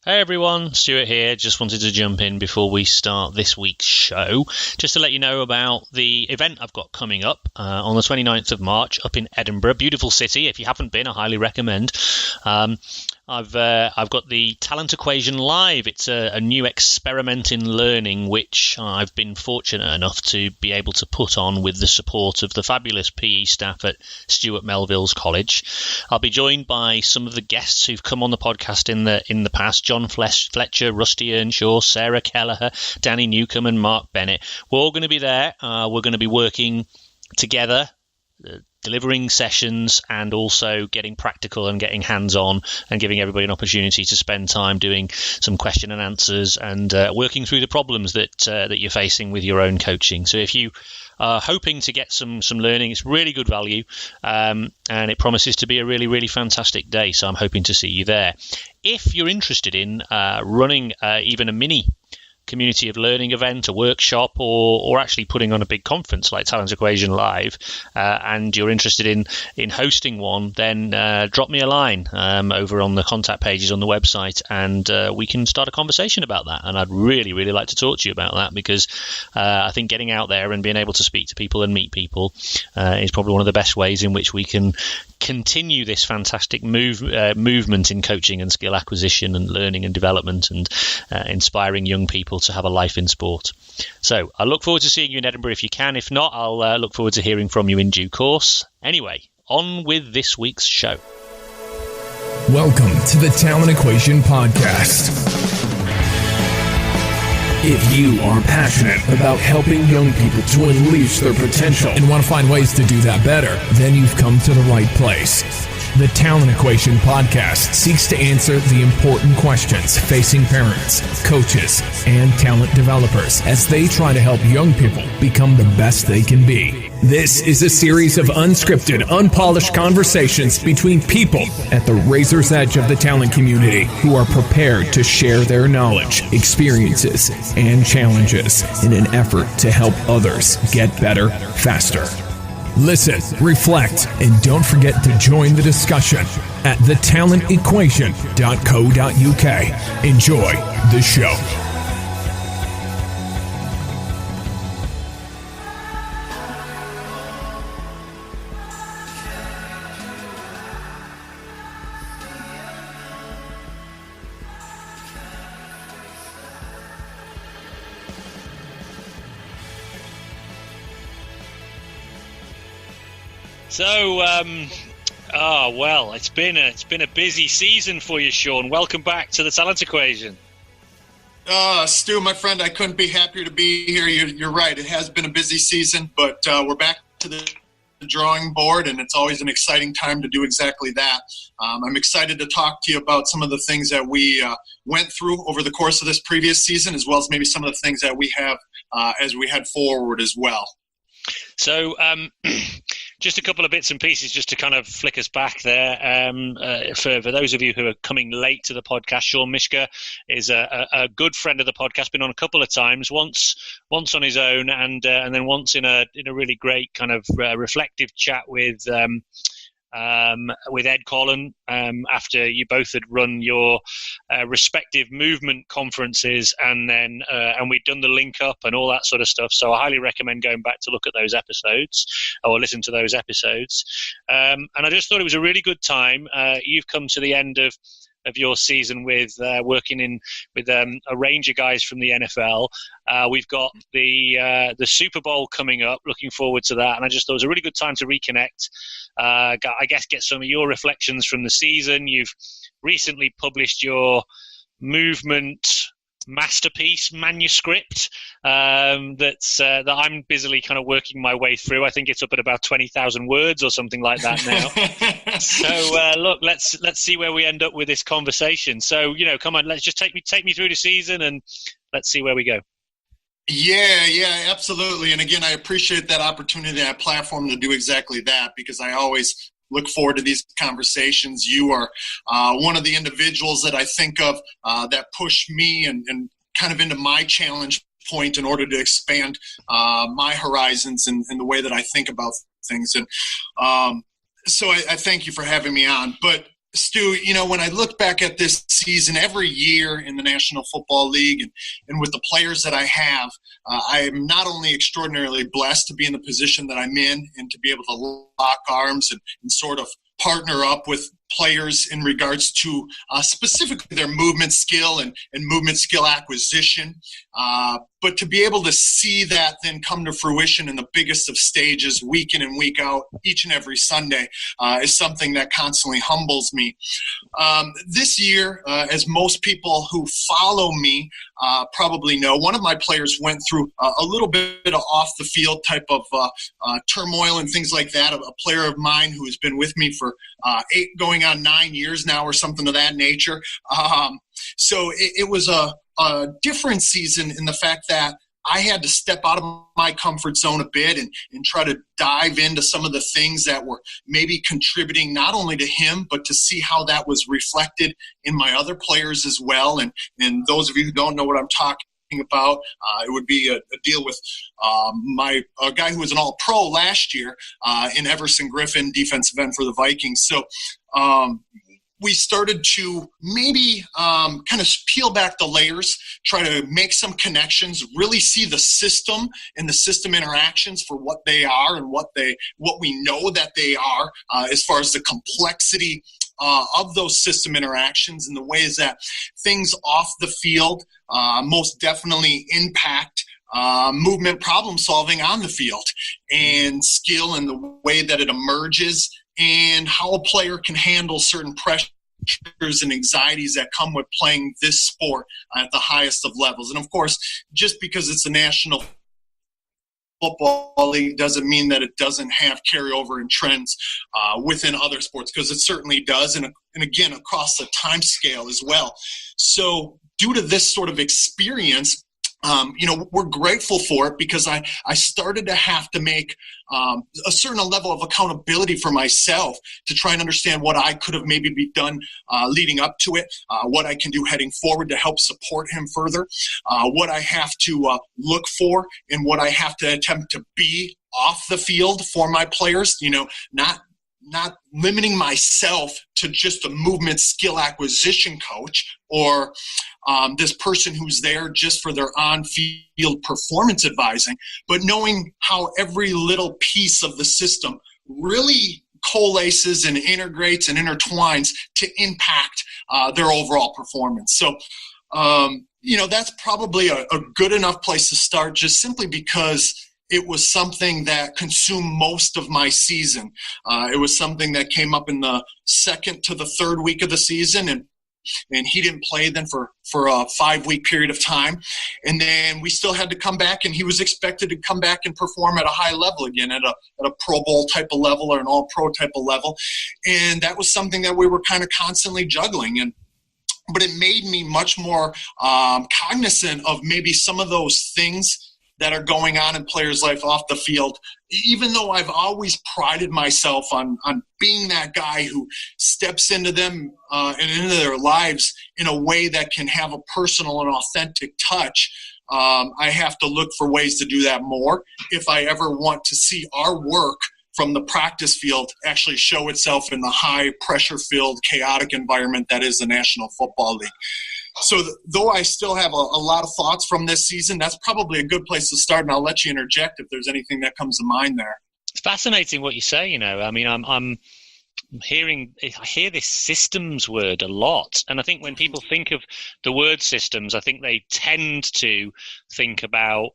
Hey everyone, Stuart here. Just wanted to jump in before we start this week's show, just to let you know about the event I've got coming up on the 29th of March up in Edinburgh. Beautiful city. If you haven't been, I highly recommend. I've got the Talent Equation Live. It's a new experiment in learning, which I've been fortunate enough to be able to put on with the support of the fabulous PE staff at Stuart Melville's College. I'll be joined by some of the guests who've come on the podcast in the past: John Fletcher, Rusty Earnshaw, Sarah Kelleher, Danny Newcomb, and Mark Bennett. We're all going to be there. We're going to be working together, delivering sessions and also getting practical and getting hands-on and giving everybody an opportunity to spend time doing some question and answers and working through the problems that you're facing with your own coaching. So if you are hoping to get some learning, it's really good value, and it promises to be a really, really fantastic day. So I'm hoping to see you there. If you're interested in running even a mini community of learning event, a workshop, or actually putting on a big conference like Talent Equation Live, and you're interested in hosting one, then drop me a line over on the contact pages on the website, and we can start a conversation about that. And I'd really, really like to talk to you about that, because I think getting out there and being able to speak to people and meet people is probably one of the best ways in which we can continue this fantastic movement in coaching and skill acquisition and learning and development, and inspiring young people to have a life in sport. So I look forward to seeing you in Edinburgh if you can. If not, I'll look forward to hearing from you in due course. Anyway, on with this week's show. Welcome to the Talent Equation Podcast. If you are passionate about helping young people to unleash their potential and want to find ways to do that better, then you've come to the right place. The Talent Equation Podcast seeks to answer the important questions facing parents, coaches, and talent developers as they try to help young people become the best they can be. This is a series of unscripted, unpolished conversations between people at the razor's edge of the talent community who are prepared to share their knowledge, experiences, and challenges in an effort to help others get better faster. Listen, reflect, and don't forget to join the discussion at thetalentequation.co.uk. Enjoy the show. So, it's been a busy season for you, Shawn. Welcome back to the Talent Equation. Stu, my friend, I couldn't be happier to be here. You're right. It has been a busy season, but we're back to the drawing board, and it's always an exciting time to do exactly that. I'm excited to talk to you about some of the things that we went through over the course of this previous season, as well as maybe some of the things that we have as we head forward as well. So, just a couple of bits and pieces just to kind of flick us back there. For those of you who are coming late to the podcast, Shawn Myszka is a good friend of the podcast, been on a couple of times, once on his own, and then once in a really great kind of reflective chat with Ed Collin after you both had run your respective movement conferences, and then we'd done the link up and all that sort of stuff. So I highly recommend going back to look at those episodes or listen to those episodes. And I just thought it was a really good time. You've come to the end of your season with working with a range of guys from the NFL. We've got the Super Bowl coming up. Looking forward to that. And I just thought it was a really good time to reconnect. I guess get some of your reflections from the season. You've recently published your movement masterpiece manuscript that I'm busily kind of working my way through. I think it's up at about 20,000 words or something like that now. So look, let's see where we end up with this conversation. So, come on, let's just take me through the season and let's see where we go. Yeah, absolutely. And again, I appreciate that opportunity, that platform to do exactly that, because I always look forward to these conversations. You are one of the individuals that I think of that push me and kind of into my challenge point in order to expand my horizons and the way that I think about things. And so I thank you for having me on. But Stu, when I look back at this season, every year in the National Football League and with the players that I have, I am not only extraordinarily blessed to be in the position that I'm in and to be able to lock arms and sort of partner up with players in regards to specifically their movement skill and movement skill acquisition. But to be able to see that then come to fruition in the biggest of stages, week in and week out, each and every Sunday, is something that constantly humbles me. This year, as most people who follow me probably know, one of my players went through a little bit of off-the-field type of turmoil and things like that. A player of mine who has been with me for 8 going on 9 years now or something of that nature. So it was a different season in the fact that I had to step out of my comfort zone a bit and try to dive into some of the things that were maybe contributing not only to him, but to see how that was reflected in my other players as well. And those of you who don't know what I'm talking about, it would be a deal with a guy who was an all-pro last year in Everson Griffin, defensive end for the Vikings. So we started to maybe kind of peel back the layers, try to make some connections, really see the system and the system interactions for what they are and what we know that they are, as far as the complexity of those system interactions and the ways that things off the field most definitely impact movement problem solving on the field, and skill and the way that it emerges, and how a player can handle certain pressures and anxieties that come with playing this sport at the highest of levels. And of course, just because it's a National Football League doesn't mean that it doesn't have carryover and trends within other sports, because it certainly does, and again, across the time scale as well. So due to this sort of experience, we're grateful for it, because I started to have to make a certain level of accountability for myself to try and understand what I could have maybe be done leading up to it, what I can do heading forward to help support him further, what I have to look for, and what I have to attempt to be off the field for my players, not limiting myself to just a movement skill acquisition coach or this person who's there just for their on-field performance advising, but knowing how every little piece of the system really coalesces and integrates and intertwines to impact their overall performance. So, that's probably a good enough place to start, just simply because it was something that consumed most of my season. It was something that came up in the second to the third week of the season, and he didn't play then for a 5-week period of time. And then we still had to come back, and he was expected to come back and perform at a high level again, at a Pro Bowl type of level or an All-Pro type of level. And that was something that we were kind of constantly juggling. But it made me much more cognizant of maybe some of those things that are going on in players' life off the field, even though I've always prided myself on being that guy who steps into them and into their lives in a way that can have a personal and authentic touch. I have to look for ways to do that more if I ever want to see our work from the practice field actually show itself in the high pressure-filled, chaotic environment that is the National Football League. So though I still have a lot of thoughts from this season, that's probably a good place to start, and I'll let you interject if there's anything that comes to mind there. It's fascinating what you say. I mean, I hear this systems word a lot, and I think when people think of the word systems, I think they tend to think about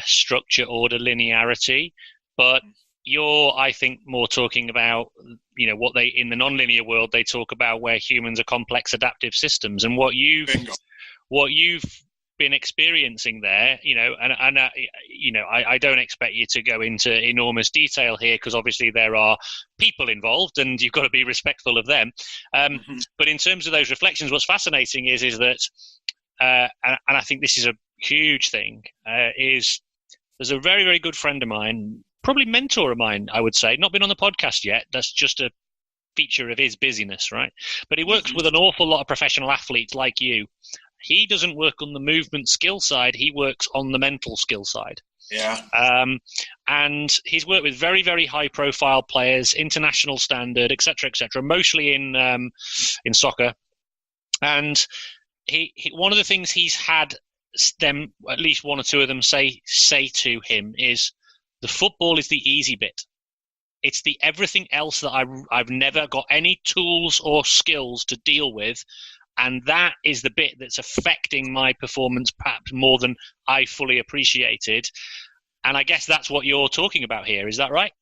structure, order, linearity, but you're, I think, more talking about, what they, in the nonlinear world, they talk about where humans are complex adaptive systems, and what you've been experiencing there, I don't expect you to go into enormous detail here, because obviously there are people involved and you've got to be respectful of them. But in terms of those reflections, what's fascinating is that, and I think this is a huge thing, is there's a very, very good friend of mine, probably mentor of mine, I would say, not been on the podcast yet. That's just a feature of his busyness, right? But he works with an awful lot of professional athletes like you. He doesn't work on the movement skill side. He works on the mental skill side. Yeah. And he's worked with very, very high-profile players, international standard, etc., mostly in soccer. And he one of the things he's had them, at least one or two of them, say to him is, the football is the easy bit. It's the everything else that I've never got any tools or skills to deal with. And that is the bit that's affecting my performance perhaps more than I fully appreciated. And I guess that's what you're talking about here. Is that right?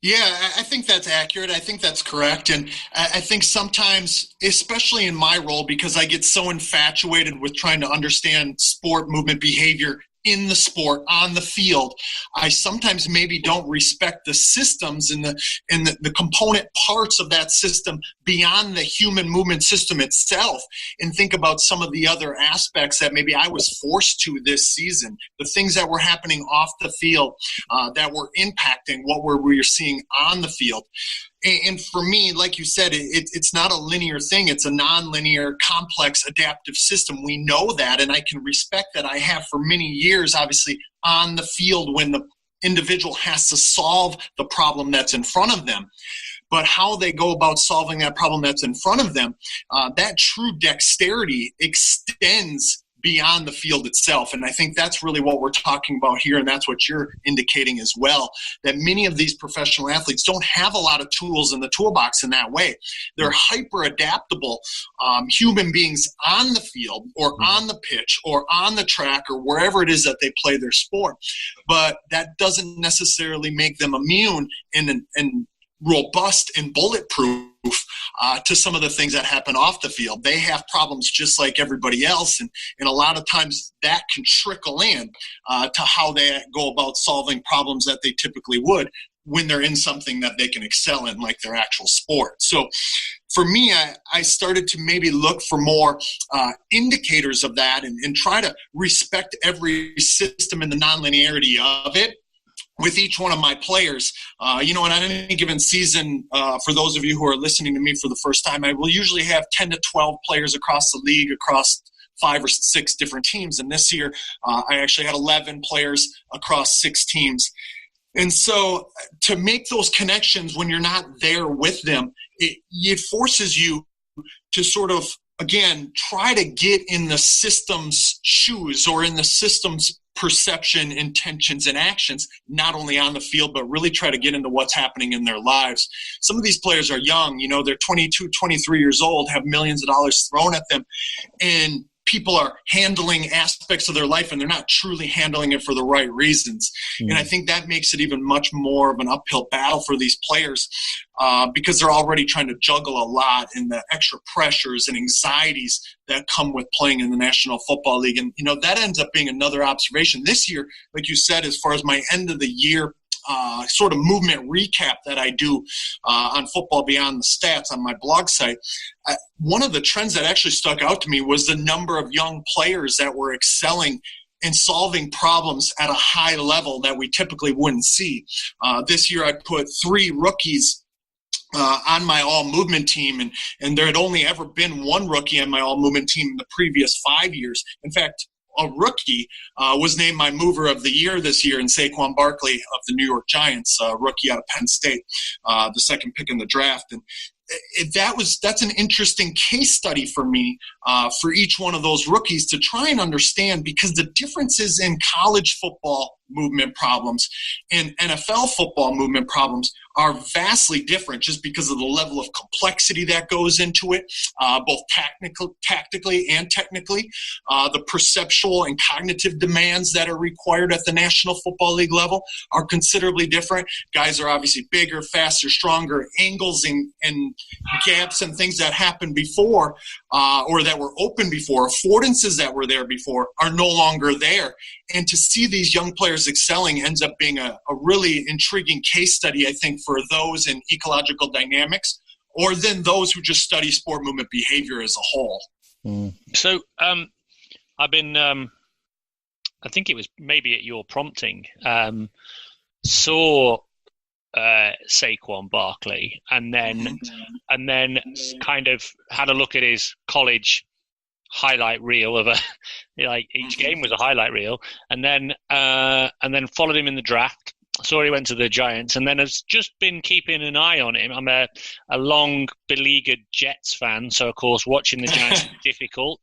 Yeah, I think that's accurate. I think that's correct. And I think sometimes, especially in my role, because I get so infatuated with trying to understand sport, movement, behavior in the sport, on the field, I sometimes maybe don't respect the systems and the component parts of that system beyond the human movement system itself, and think about some of the other aspects that maybe I was forced to this season, the things that were happening off the field that were impacting what we were seeing on the field. And for me, like you said, it's not a linear thing. It's a non-linear, complex, adaptive system. We know that, and I can respect that. I have for many years, obviously, on the field when the individual has to solve the problem that's in front of them. But how they go about solving that problem that's in front of them, that true dexterity extends beyond the field itself. And I think that's really what we're talking about here, and that's what you're indicating as well, that many of these professional athletes don't have a lot of tools in the toolbox in that way. They're hyper-adaptable human beings on the field or on the pitch or on the track or wherever it is that they play their sport. But that doesn't necessarily make them immune and robust and bulletproof to some of the things that happen off the field. They have problems just like everybody else, and a lot of times that can trickle in to how they go about solving problems that they typically would when they're in something that they can excel in, like their actual sport. So for me, I started to maybe look for more indicators of that and try to respect every system and the nonlinearity of it with each one of my players. And on any given season, for those of you who are listening to me for the first time, I will usually have 10 to 12 players across the league, across 5 or 6 different teams. And this year, I actually had 11 players across 6 teams. And so to make those connections when you're not there with them, it forces you to sort of, again, try to get in the system's shoes or in the system's perception, intentions, and actions, not only on the field, but really try to get into what's happening in their lives. Some of these players are young, they're 22, 23 years old, have millions of dollars thrown at them, and people are handling aspects of their life and they're not truly handling it for the right reasons. And I think that makes it even much more of an uphill battle for these players because they're already trying to juggle a lot in the extra pressures and anxieties that come with playing in the National Football League. And, that ends up being another observation this year, like you said, as far as my end of the year sort of movement recap that I do on Football Beyond the Stats on my blog site. One of the trends that actually stuck out to me was the number of young players that were excelling and solving problems at a high level that we typically wouldn't see. This year I put 3 rookies on my all-movement team, and there had only ever been 1 rookie on my all-movement team in the previous 5 years. In fact, a rookie was named my mover of the year this year in Saquon Barkley of the New York Giants, rookie out of Penn State, the second pick in the draft. And that's an interesting case study for me for each one of those rookies to try and understand, because the differences in college football movement problems and NFL football movement problems are vastly different just because of the level of complexity that goes into it, both tactically and technically. The perceptual and cognitive demands that are required at the National Football League level are considerably different. Guys are obviously bigger, faster, stronger. Angles and gaps and things that happened before or that were open before, affordances that were there before, are no longer there. And to see these young players excelling ends up being a really intriguing case study, I think, for those in ecological dynamics or then those who just study sport movement behavior as a whole. So I've been, I think it was maybe at your prompting, saw Saquon Barkley and then kind of had a look at his college highlight reel of each game was a highlight reel, and then followed him in the draft. Saw he went to the Giants, and then has just been keeping an eye on him. I'm a long beleaguered Jets fan, so of course watching the Giants is difficult.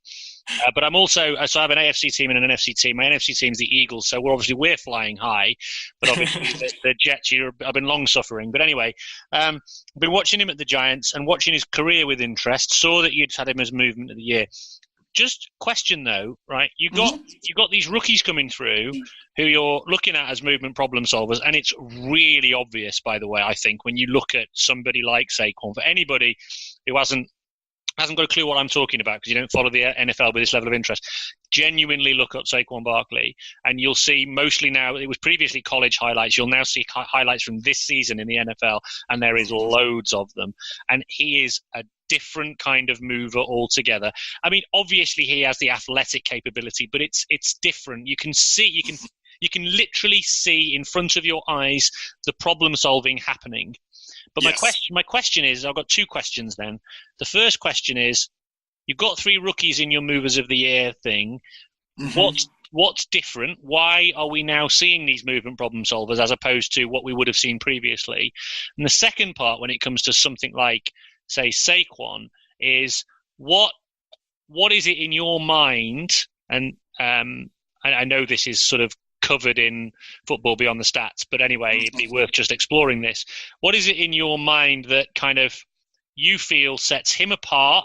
But I'm also so I have an AFC team and an NFC team. My NFC team's the Eagles, so we're flying high, but obviously the Jets have been long suffering. But anyway, I've been watching him at the Giants and watching his career with interest. Saw that you'd had him as movement of the year. Just question though, right? You got these rookies coming through who you're looking at as movement problem solvers, and it's really obvious, by the way, I think, when you look at somebody like Saquon. For anybody who hasn't got a clue what I'm talking about because you don't follow the NFL with this level of interest, genuinely look up Saquon Barkley, and you'll see mostly now, it was previously college highlights, you'll now see highlights from this season in the NFL, and there is loads of them. And he is a different kind of mover altogether. I mean, obviously he has the athletic capability, but it's different. You can literally see in front of your eyes the problem solving happening. But yes. My question is, I've got two questions then. The first question is, you've got 3 rookies in your movers of the year thing. Mm-hmm. What's different? Why are we now seeing these movement problem solvers as opposed to what we would have seen previously? And the second part, when it comes to something like, say, Saquon, is what is it in your mind? And I know this is sort of covered in Football Beyond the Stats, but anyway, it'd be worth just exploring this. What is it in your mind that kind of you feel sets him apart,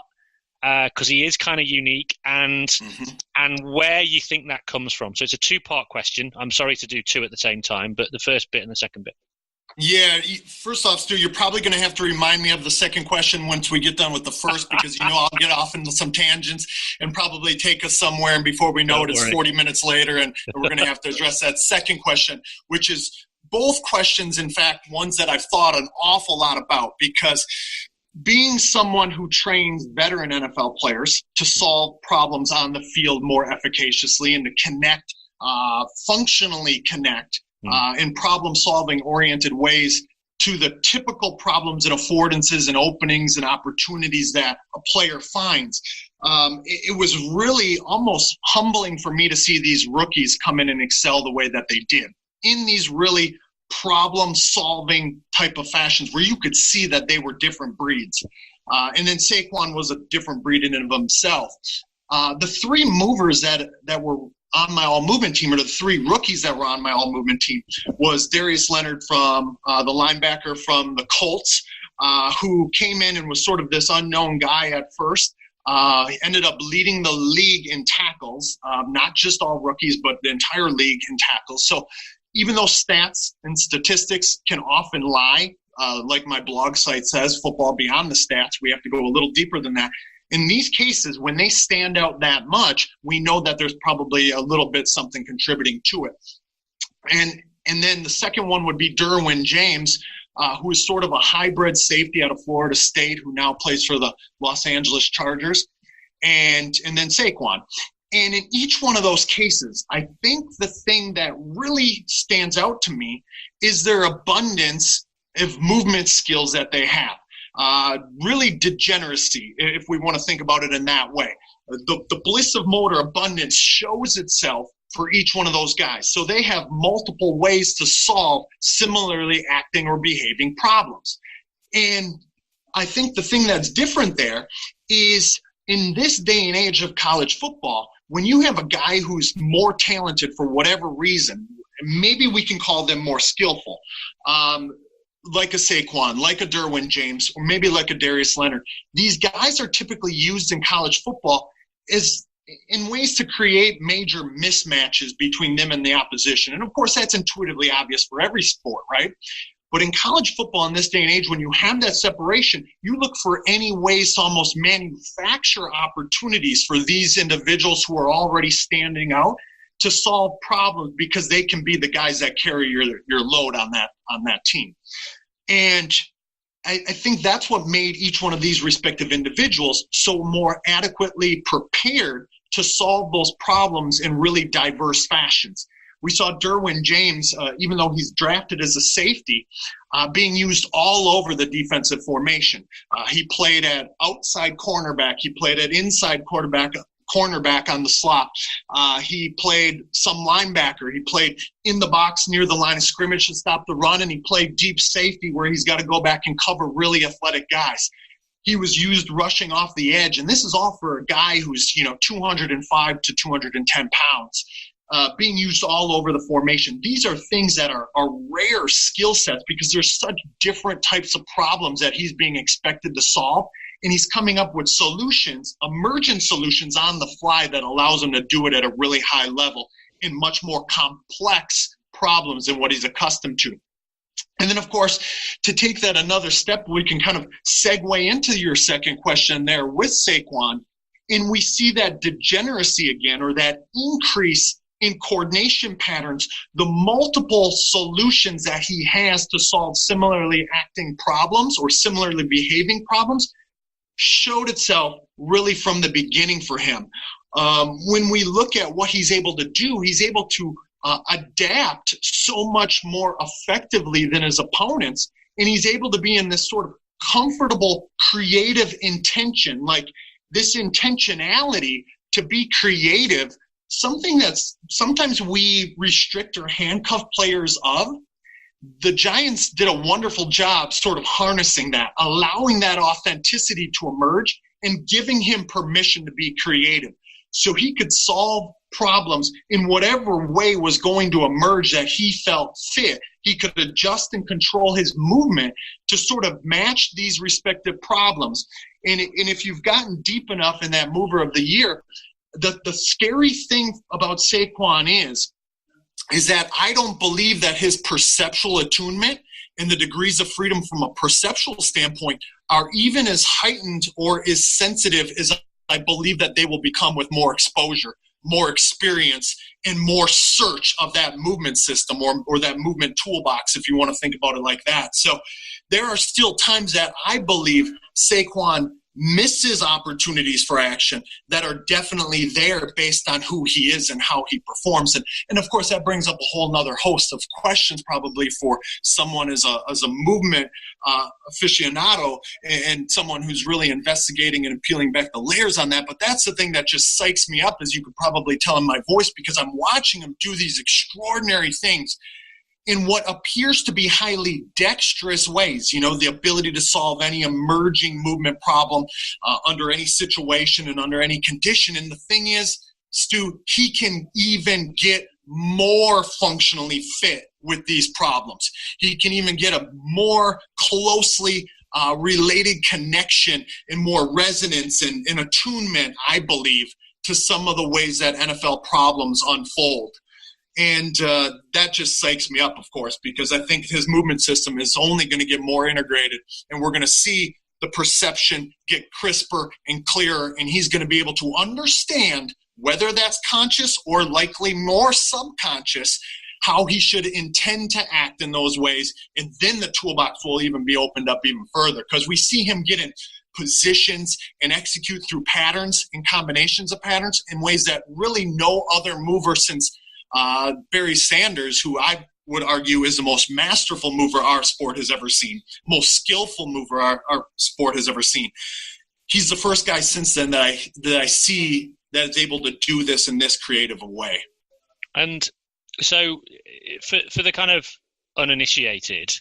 because he is kind of unique, and where you think that comes from? So it's a 2-part question. I'm sorry to do 2 at the same time, but the first bit and the second bit. Yeah, first off, Stu, you're probably going to have to remind me of the second question once we get done with the first, because I'll get off into some tangents and probably take us somewhere, and before we know it's 40 minutes later, and we're going to have to address that second question, which is both questions, in fact, ones that I've thought an awful lot about, because being someone who trains veteran NFL players to solve problems on the field more efficaciously and to connect, functionally connect, in problem-solving oriented ways to the typical problems and affordances and openings and opportunities that a player finds. It was really almost humbling for me to see these rookies come in and excel the way that they did in these really problem-solving type of fashions where you could see that they were different breeds. And then Saquon was a different breed in and of himself. The 3 movers that were on my all-movement team, or the 3 rookies that were on my all-movement team, was Darius Leonard from the linebacker from the Colts, who came in and was sort of this unknown guy at first. He ended up leading the league in tackles, not just all rookies, but the entire league in tackles. So even though stats and statistics can often lie, like my blog site says, Football Beyond the Stats, we have to go a little deeper than that. In these cases, when they stand out that much, we know that there's probably a little bit something contributing to it. And then the second one would be Derwin James, who is sort of a hybrid safety out of Florida State, who now plays for the Los Angeles Chargers, and then Saquon. And in each one of those cases, I think the thing that really stands out to me is their abundance of movement skills that they have. Really degeneracy, if we want to think about it in that way. The bliss of motor abundance shows itself for each one of those guys. So they have multiple ways to solve similarly acting or behaving problems. And I think the thing that's different there is, in this day and age of college football, when you have a guy who's more talented for whatever reason, maybe we can call them more skillful, like a Saquon, like a Derwin James, or maybe like a Darius Leonard. These guys are typically used in college football as in ways to create major mismatches between them and the opposition. And of course, that's intuitively obvious for every sport, right? But in college football in this day and age, when you have that separation, you look for any ways to almost manufacture opportunities for these individuals who are already standing out to solve problems, because they can be the guys that carry your load on that team. And I think that's what made each one of these respective individuals so more adequately prepared to solve those problems in really diverse fashions. We saw Derwin James, even though he's drafted as a safety, being used all over the defensive formation. He played at outside cornerback. He played at inside quarterback, cornerback on the slot. He played some linebacker. He played in the box near the line of scrimmage to stop the run, and he played deep safety where he's got to go back and cover really athletic guys. He was used rushing off the edge, and this is all for a guy who's 205 to 210 pounds, being used all over the formation. These are things that are rare skill sets because there's such different types of problems that he's being expected to solve, and he's coming up with solutions, emergent solutions on the fly that allows him to do it at a really high level in much more complex problems than what he's accustomed to. And then, of course, to take that another step, we can kind of segue into your second question there with Saquon, and we see that degeneracy again, or that increase in coordination patterns, the multiple solutions that he has to solve similarly acting problems or similarly behaving problems showed itself really from the beginning for him. When we look at what he's able to do, he's able to adapt so much more effectively than his opponents, and he's able to be in this sort of comfortable creative intention, like this intentionality to be creative, something that's sometimes we restrict or handcuff players of. The Giants did a wonderful job sort of harnessing that, allowing that authenticity to emerge and giving him permission to be creative so he could solve problems in whatever way was going to emerge that he felt fit. He could adjust and control his movement to sort of match these respective problems. And if you've gotten deep enough in that mover of the year, the scary thing about Saquon is that I don't believe that his perceptual attunement and the degrees of freedom from a perceptual standpoint are even as heightened or as sensitive as I believe that they will become with more exposure, more experience, and more search of that movement system or that movement toolbox, if you want to think about it like that. So there are still times that I believe Saquon misses opportunities for action that are definitely there based on who he is and how he performs. And of course, that brings up a whole nother host of questions probably for someone as a movement aficionado and someone who's really investigating and peeling back the layers on that. But that's the thing that just psychs me up, as you could probably tell in my voice, because I'm watching him do these extraordinary things in what appears to be highly dexterous ways, the ability to solve any emerging movement problem under any situation and under any condition. And the thing is, Stu, he can even get more functionally fit with these problems. He can even get a more closely related connection and more resonance and attunement, I believe, to some of the ways that NFL problems unfold. And that just psychs me up, of course, because I think his movement system is only going to get more integrated, and we're going to see the perception get crisper and clearer, and he's going to be able to understand, whether that's conscious or likely more subconscious, how he should intend to act in those ways, and then the toolbox will even be opened up even further, because we see him get in positions and execute through patterns and combinations of patterns in ways that really no other mover since Barry Sanders, who I would argue is the most masterful mover our sport has ever seen, most skillful mover our sport has ever seen. He's the first guy since then that I see that is able to do this in this creative a way. And so for the kind of uninitiated,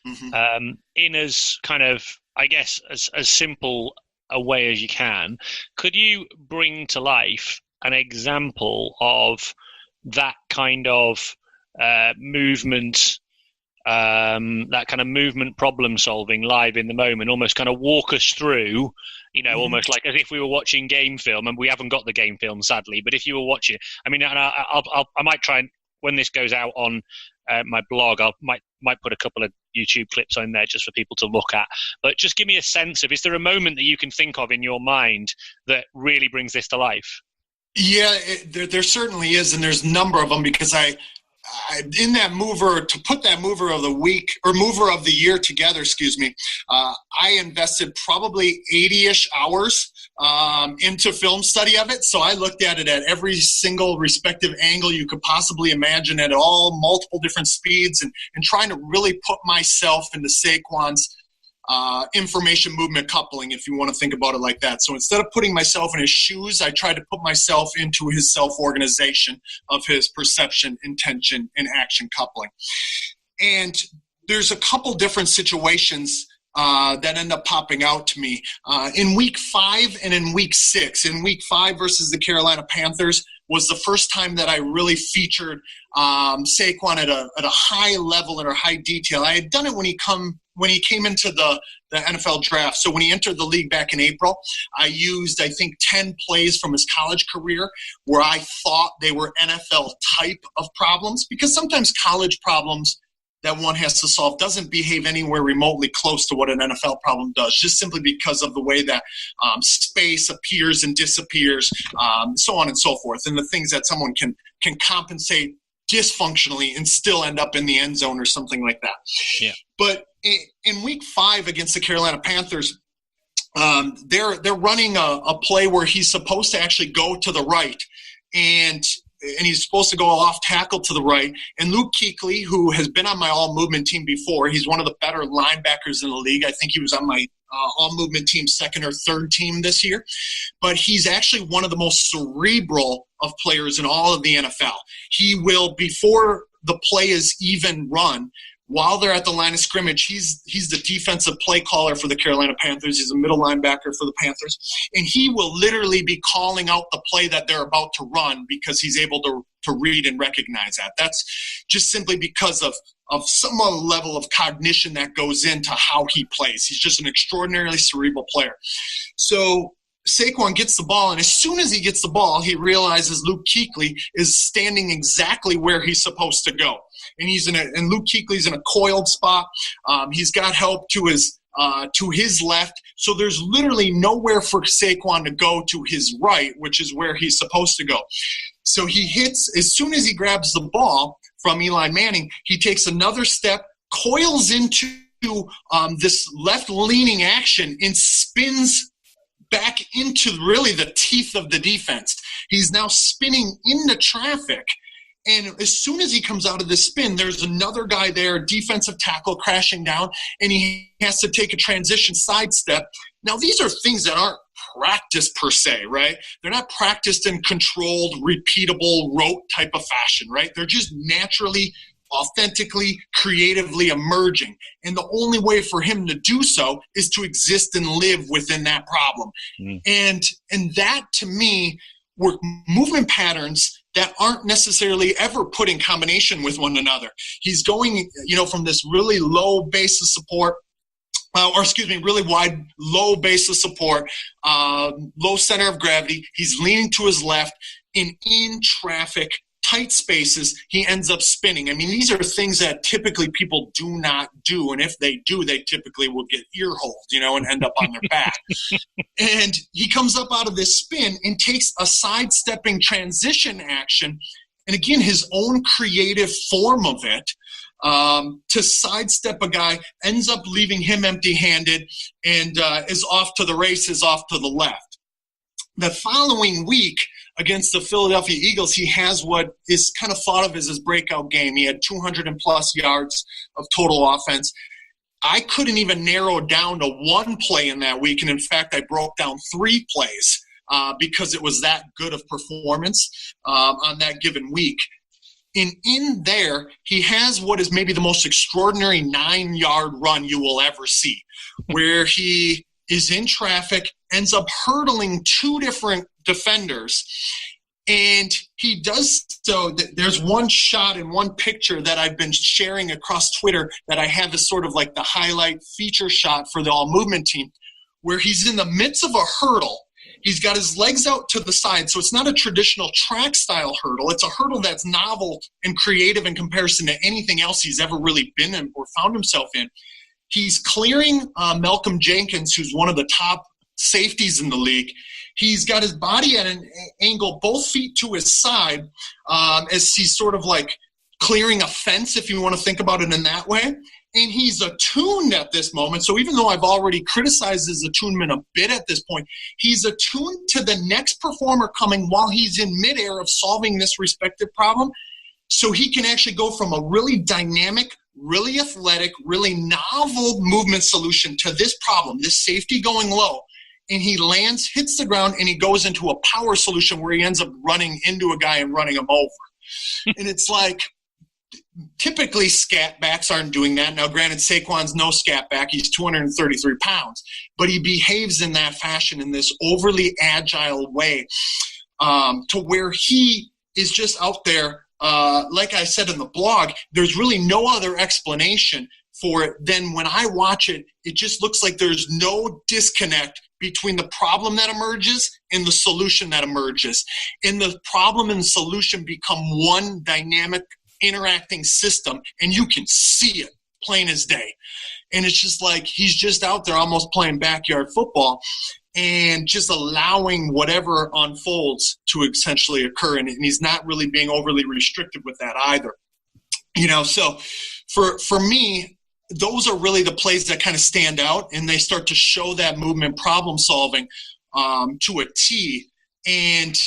in as kind of, I guess, as simple a way as you can, could you bring to life an example of that kind of movement, that kind of movement problem solving live in the moment, almost kind of walk us through, almost like as if we were watching game film, and we haven't got the game film, sadly, but if you were watching, I mean, and I might try and, when this goes out on my blog, I might put a couple of YouTube clips on there just for people to look at, but just give me a sense of, is there a moment that you can think of in your mind that really brings this to life? Yeah, there certainly is, and there's a number of them, because I in that mover, to put that mover of the week or mover of the year together, I invested probably 80-ish hours into film study of it. So I looked at it at every single respective angle you could possibly imagine, at all multiple different speeds, and trying to really put myself into Saquon's information movement coupling, if you want to think about it like that. So instead of putting myself in his shoes, I tried to put myself into his self-organization of his perception, intention, and action coupling. And there's a couple different situations that end up popping out to me. In week 5 and in week 6. In week 5 versus the Carolina Panthers was the first time that I really featured Saquon at a high level and a high detail. I had done it when he came into the NFL draft. So when he entered the league back in April, I used, I think, 10 plays from his college career where I thought they were NFL type of problems, because sometimes college problems that one has to solve doesn't behave anywhere remotely close to what an NFL problem does, just simply because of the way that space appears and disappears, so on and so forth, and the things that someone can compensate dysfunctionally and still end up in the end zone or something like that. Yeah. But in week 5 against the Carolina Panthers, they're running a play where he's supposed to actually go to the right, and he's supposed to go off tackle to the right. And Luke Kuechly, who has been on my all-movement team before, he's one of the better linebackers in the league. I think he was on my all-movement team second or third team this year. But he's actually one of the most cerebral of players in all of the NFL. He will, before the play is even run, while they're at the line of scrimmage, he's the defensive play caller for the Carolina Panthers. He's a middle linebacker for the Panthers. And he will literally be calling out the play that they're about to run because he's able to read and recognize that. That's just simply because of some level of cognition that goes into how he plays. He's just an extraordinarily cerebral player. So Saquon gets the ball, and as soon as he gets the ball, he realizes Luke Kuechly is standing exactly where he's supposed to go. And and Luke Kuechly's in a coiled spot. He's got help to his left. So there's literally nowhere for Saquon to go to his right, which is where he's supposed to go. So he hits, as soon as he grabs the ball from Eli Manning, he takes another step, coils into this left-leaning action, and spins back into really the teeth of the defense. He's now spinning into traffic. And as soon as he comes out of this spin, there's another guy there, defensive tackle, crashing down, and he has to take a transition sidestep. Now, these are things that aren't practiced per se, right? They're not practiced in controlled, repeatable, rote type of fashion, right? They're just naturally, authentically, creatively emerging. And the only way for him to do so is to exist and live within that problem. And that, to me, were movement patterns that aren't necessarily ever put in combination with one another. He's going, from this really low base of support, really wide, low base of support, low center of gravity. He's leaning to his left, and in traffic, tight spaces, he ends up spinning. I mean, these are things that typically people do not do. And if they do, they typically will get ear holes, and end up on their back. And he comes up out of this spin and takes a sidestepping transition action. And again, his own creative form of it, to sidestep a guy, ends up leaving him empty-handed and is off to the races, off to the left. The following week, against the Philadelphia Eagles, he has what is kind of thought of as his breakout game. He had 200 and plus yards of total offense. I couldn't even narrow down to one play in that week. And in fact, I broke down 3 plays because it was that good of performance on that given week. And in there, he has what is maybe the most extraordinary 9-yard run you will ever see, where he is in traffic, ends up hurdling 2 different defenders, and he does so. There's one shot and one picture that I've been sharing across Twitter that I have as sort of like the highlight feature shot for the all movement team, where he's in the midst of a hurdle. He's got his legs out to the side, so it's not a traditional track style hurdle. It's a hurdle that's novel and creative in comparison to anything else he's ever really been in or found himself in. He's clearing Malcolm Jenkins, who's one of the top safeties in the league. He's got his body at an angle, both feet to his side, as he's sort of like clearing a fence, if you want to think about it in that way. And he's attuned at this moment. So even though I've already criticized his attunement a bit at this point, he's attuned to the next performer coming while he's in midair of solving this respective problem. So he can actually go from a really dynamic, really athletic, really novel movement solution to this problem, this safety going low. And he lands, hits the ground, and he goes into a power solution where he ends up running into a guy and running him over. And it's like, typically scat backs aren't doing that. Now, granted, Saquon's no scat back. He's 233 pounds. But he behaves in that fashion, in this overly agile way, to where he is just out there. Like I said in the blog, there's really no other explanation for it than when I watch it, it just looks like there's no disconnect between the problem that emerges and the solution that emerges. And the problem and the solution become one dynamic interacting system, and you can see it plain as day. And it's just like he's just out there almost playing backyard football and just allowing whatever unfolds to essentially occur. And he's not really being overly restricted with that either. So for me, those are really the plays that kind of stand out, and they start to show that movement problem solving to a T. And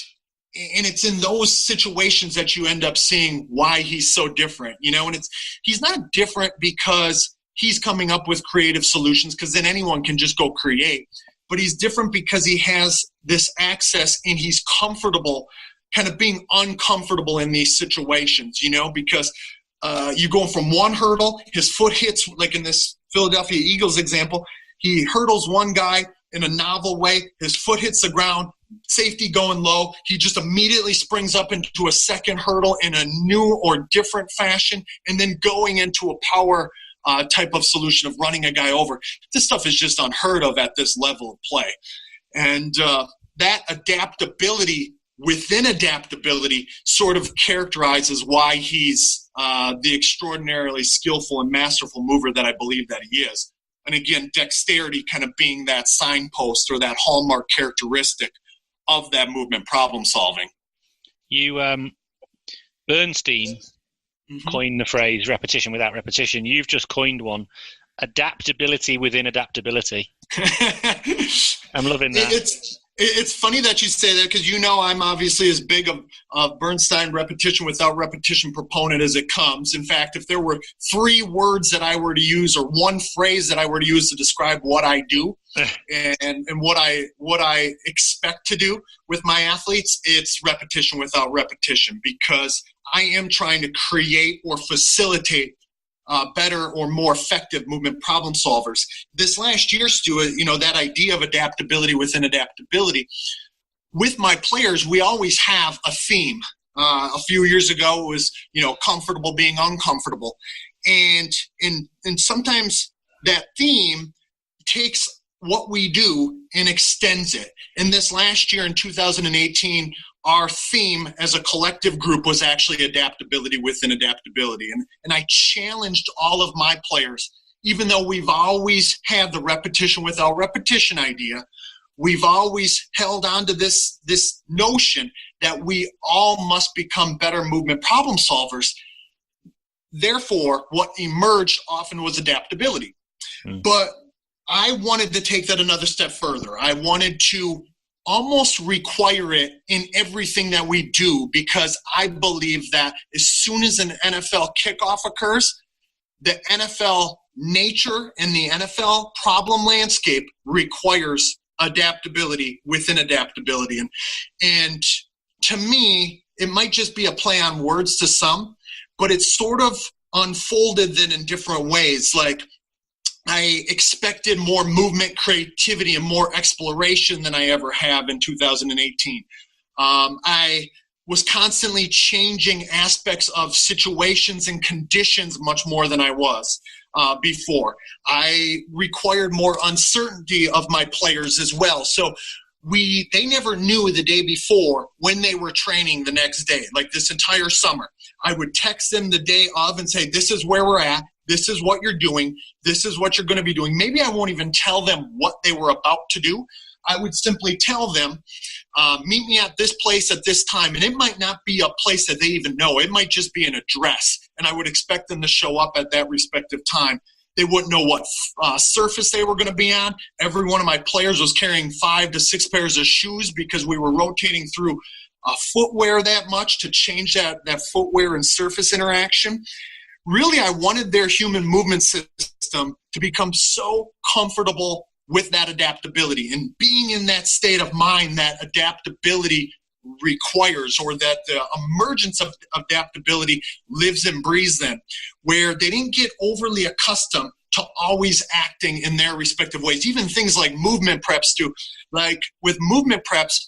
it's in those situations that you end up seeing why he's so different, and he's not different because he's coming up with creative solutions, because then anyone can just go create. But he's different because he has this access and he's comfortable kind of being uncomfortable in these situations, because you go from one hurdle, his foot hits, like in this Philadelphia Eagles example, he hurdles one guy in a novel way, his foot hits the ground, safety going low, he just immediately springs up into a second hurdle in a new or different fashion, and then going into a power type of solution of running a guy over. This stuff is just unheard of at this level of play. And that adaptability within adaptability sort of characterizes why he's the extraordinarily skillful and masterful mover that I believe that he is. And again, dexterity kind of being that signpost or that hallmark characteristic of that movement problem solving. Bernstein coined the phrase repetition without repetition. You've just coined one, adaptability within adaptability. I'm loving that. It's funny that you say that, because I'm obviously as big of Bernstein repetition without repetition proponent as it comes. In fact, if there were 3 words that I were to use, or one phrase that I were to use to describe what I do and what I expect to do with my athletes, it's repetition without repetition, because I am trying to create or facilitate better or more effective movement problem solvers. This last year, Stu, that idea of adaptability within adaptability, with my players, we always have a theme. A few years ago, it was, comfortable being uncomfortable. And sometimes that theme takes what we do and extends it. And this last year in 2018, our theme as a collective group was actually adaptability within adaptability. And I challenged all of my players, even though we've always had the repetition without repetition idea, we've always held on to this notion that we all must become better movement problem solvers. Therefore, what emerged often was adaptability. But I wanted to take that another step further. I wanted to almost require it in everything that we do, because I believe that as soon as an NFL kickoff occurs, the NFL nature and the NFL problem landscape requires adaptability within adaptability. And to me, it might just be a play on words to some, but it's sort of unfolded then in different ways. Like, I expected more movement, creativity, and more exploration than I ever have in 2018. I was constantly changing aspects of situations and conditions much more than I was before. I required more uncertainty of my players as well. So they never knew the day before when they were training the next day. Like this entire summer, I would text them the day of and say, this is where we're at. This is what you're doing. This is what you're going to be doing. Maybe I won't even tell them what they were about to do. I would simply tell them, meet me at this place at this time. And it might not be a place that they even know. It might just be an address. And I would expect them to show up at that respective time. They wouldn't know what surface they were going to be on. Every one of my players was carrying 5 to 6 pairs of shoes, because we were rotating through footwear that much to change that footwear and surface interaction. really I wanted their human movement system to become so comfortable with that adaptability and being in that state of mind that adaptability requires, or that the emergence of adaptability lives and breathes in, where they didn't get overly accustomed to always acting in their respective ways. Even things like movement preps do. Like with movement preps,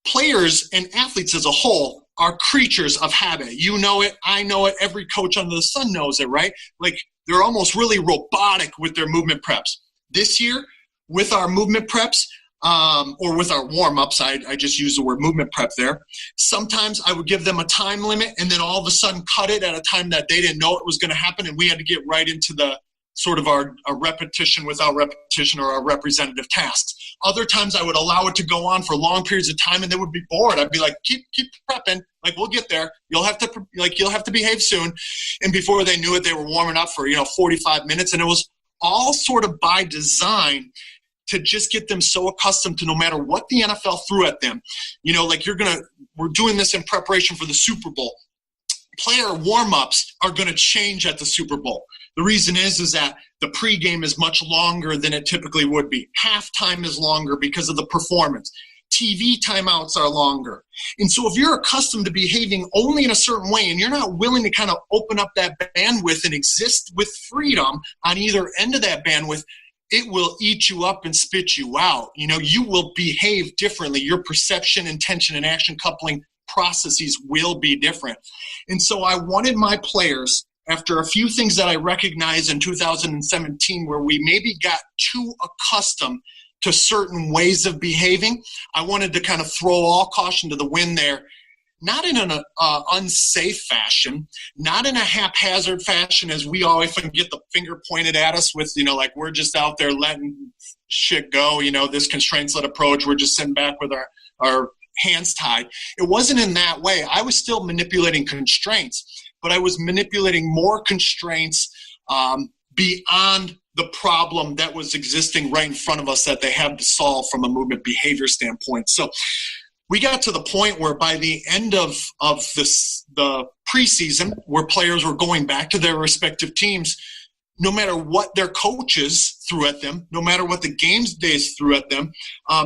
players and athletes as a whole are creatures of habit. You know it, I know it, every coach under the sun knows it, right? Like they're almost really robotic with their movement preps. This year, with our movement preps, or with our warm-ups, I just use the word movement prep there. Sometimes I would give them a time limit and then all of a sudden cut it at a time that they didn't know it was going to happen, and we had to get right into the sort of our repetition without repetition, or our representative tasks. Other times I would allow it to go on for long periods of time and they would be bored. I'd be like, keep prepping. Like, we'll get there. You'll have to behave soon. And before they knew it, they were warming up for, 45 minutes. And it was all sort of by design to just get them so accustomed to no matter what the NFL threw at them. We're doing this in preparation for the Super Bowl. Player warm-ups are going to change at the Super Bowl. The reason is that the pregame is much longer than it typically would be. Halftime is longer because of the performance. TV timeouts are longer. And so if you're accustomed to behaving only in a certain way and you're not willing to kind of open up that bandwidth and exist with freedom on either end of that bandwidth, it will eat you up and spit you out. You will behave differently. Your perception, intention, and action coupling processes will be different. And so I wanted my players, after a few things that I recognized in 2017 where we maybe got too accustomed to certain ways of behaving, I wanted to kind of throw all caution to the wind there, not in an unsafe fashion, not in a haphazard fashion as we often get the finger pointed at us with, like we're just out there letting shit go, this constraints-led approach, we're just sitting back with our hands tied. It wasn't in that way. I was still manipulating constraints, but I was manipulating more constraints beyond the problem that was existing right in front of us that they had to solve from a movement behavior standpoint. So we got to the point where by the end of the preseason, where players were going back to their respective teams, no matter what their coaches threw at them, no matter what the games days threw at them,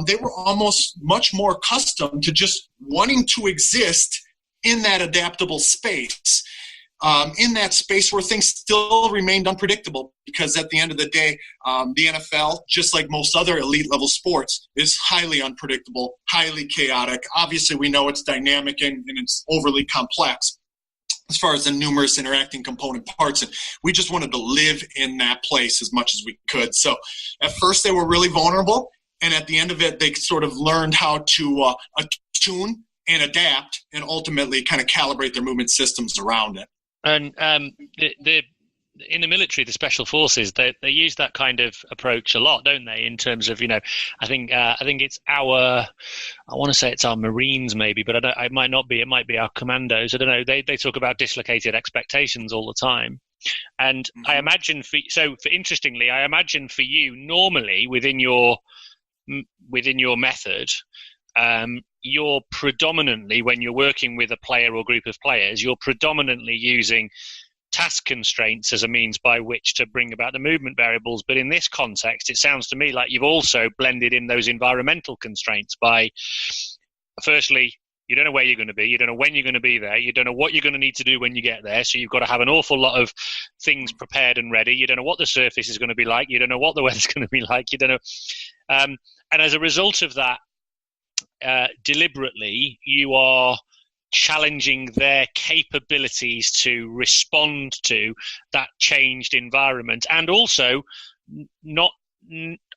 they were almost much more accustomed to just wanting to exist in that adaptable space, in that space where things still remained unpredictable, because at the end of the day, the NFL, just like most other elite level sports, is highly unpredictable, highly chaotic. Obviously, we know it's dynamic and it's overly complex as far as the numerous interacting component parts. And we just wanted to live in that place as much as we could. So at first they were really vulnerable. And at the end of it, they sort of learned how to attune and adapt and ultimately kind of calibrate their movement systems around it. And in the military, the special forces, they use that kind of approach a lot, don't they? In terms of, I think it's I want to say it's our Marines maybe, but it might not be. It might be our commandos. I don't know. They talk about dislocated expectations all the time. And I imagine interestingly, I imagine for you normally within your method, you're predominantly, when you're working with a player or group of players, you're predominantly using task constraints as a means by which to bring about the movement variables. But in this context, it sounds to me like you've also blended in those environmental constraints by, firstly, you don't know where you're going to be, you don't know when you're going to be there, you don't know what you're going to need to do when you get there, so you've got to have an awful lot of things prepared and ready. You don't know what the surface is going to be like, you don't know what the weather's going to be like, you don't know. And as a result of that, deliberately, you are challenging their capabilities to respond to that changed environment, and also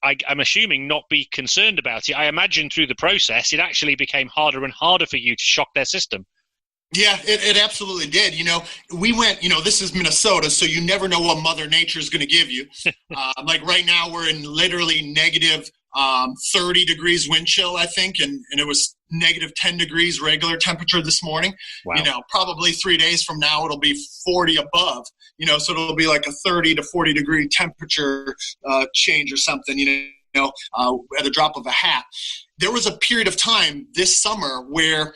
I'm assuming not be concerned about it. I imagine through the process, it actually became harder and harder for you to shock their system. Yeah, it absolutely did. We went, this is Minnesota, so you never know what Mother Nature is going to give you. Like right now, we're in literally negative 30 degrees wind chill, I think, and it was negative 10 degrees regular temperature this morning. Wow. Probably 3 days from now, it'll be 40 above, so it'll be like a 30 to 40 degree temperature change or something, at a drop of a hat. There was a period of time this summer where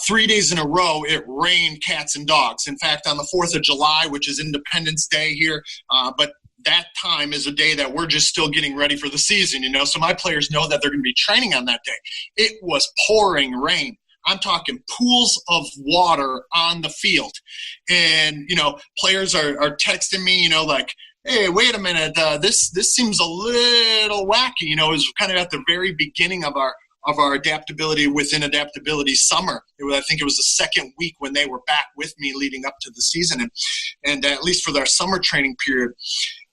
3 days in a row it rained cats and dogs. In fact, on the 4th of July, which is Independence Day here, but that time is a day that we're just still getting ready for the season, so my players know that they're going to be training on that day. It was pouring rain. I'm talking pools of water on the field. And, players are texting me, like, hey, wait a minute, this seems a little wacky. It was kind of at the very beginning of our adaptability within adaptability summer. I think it was the second week when they were back with me leading up to the season, and at least for their summer training period.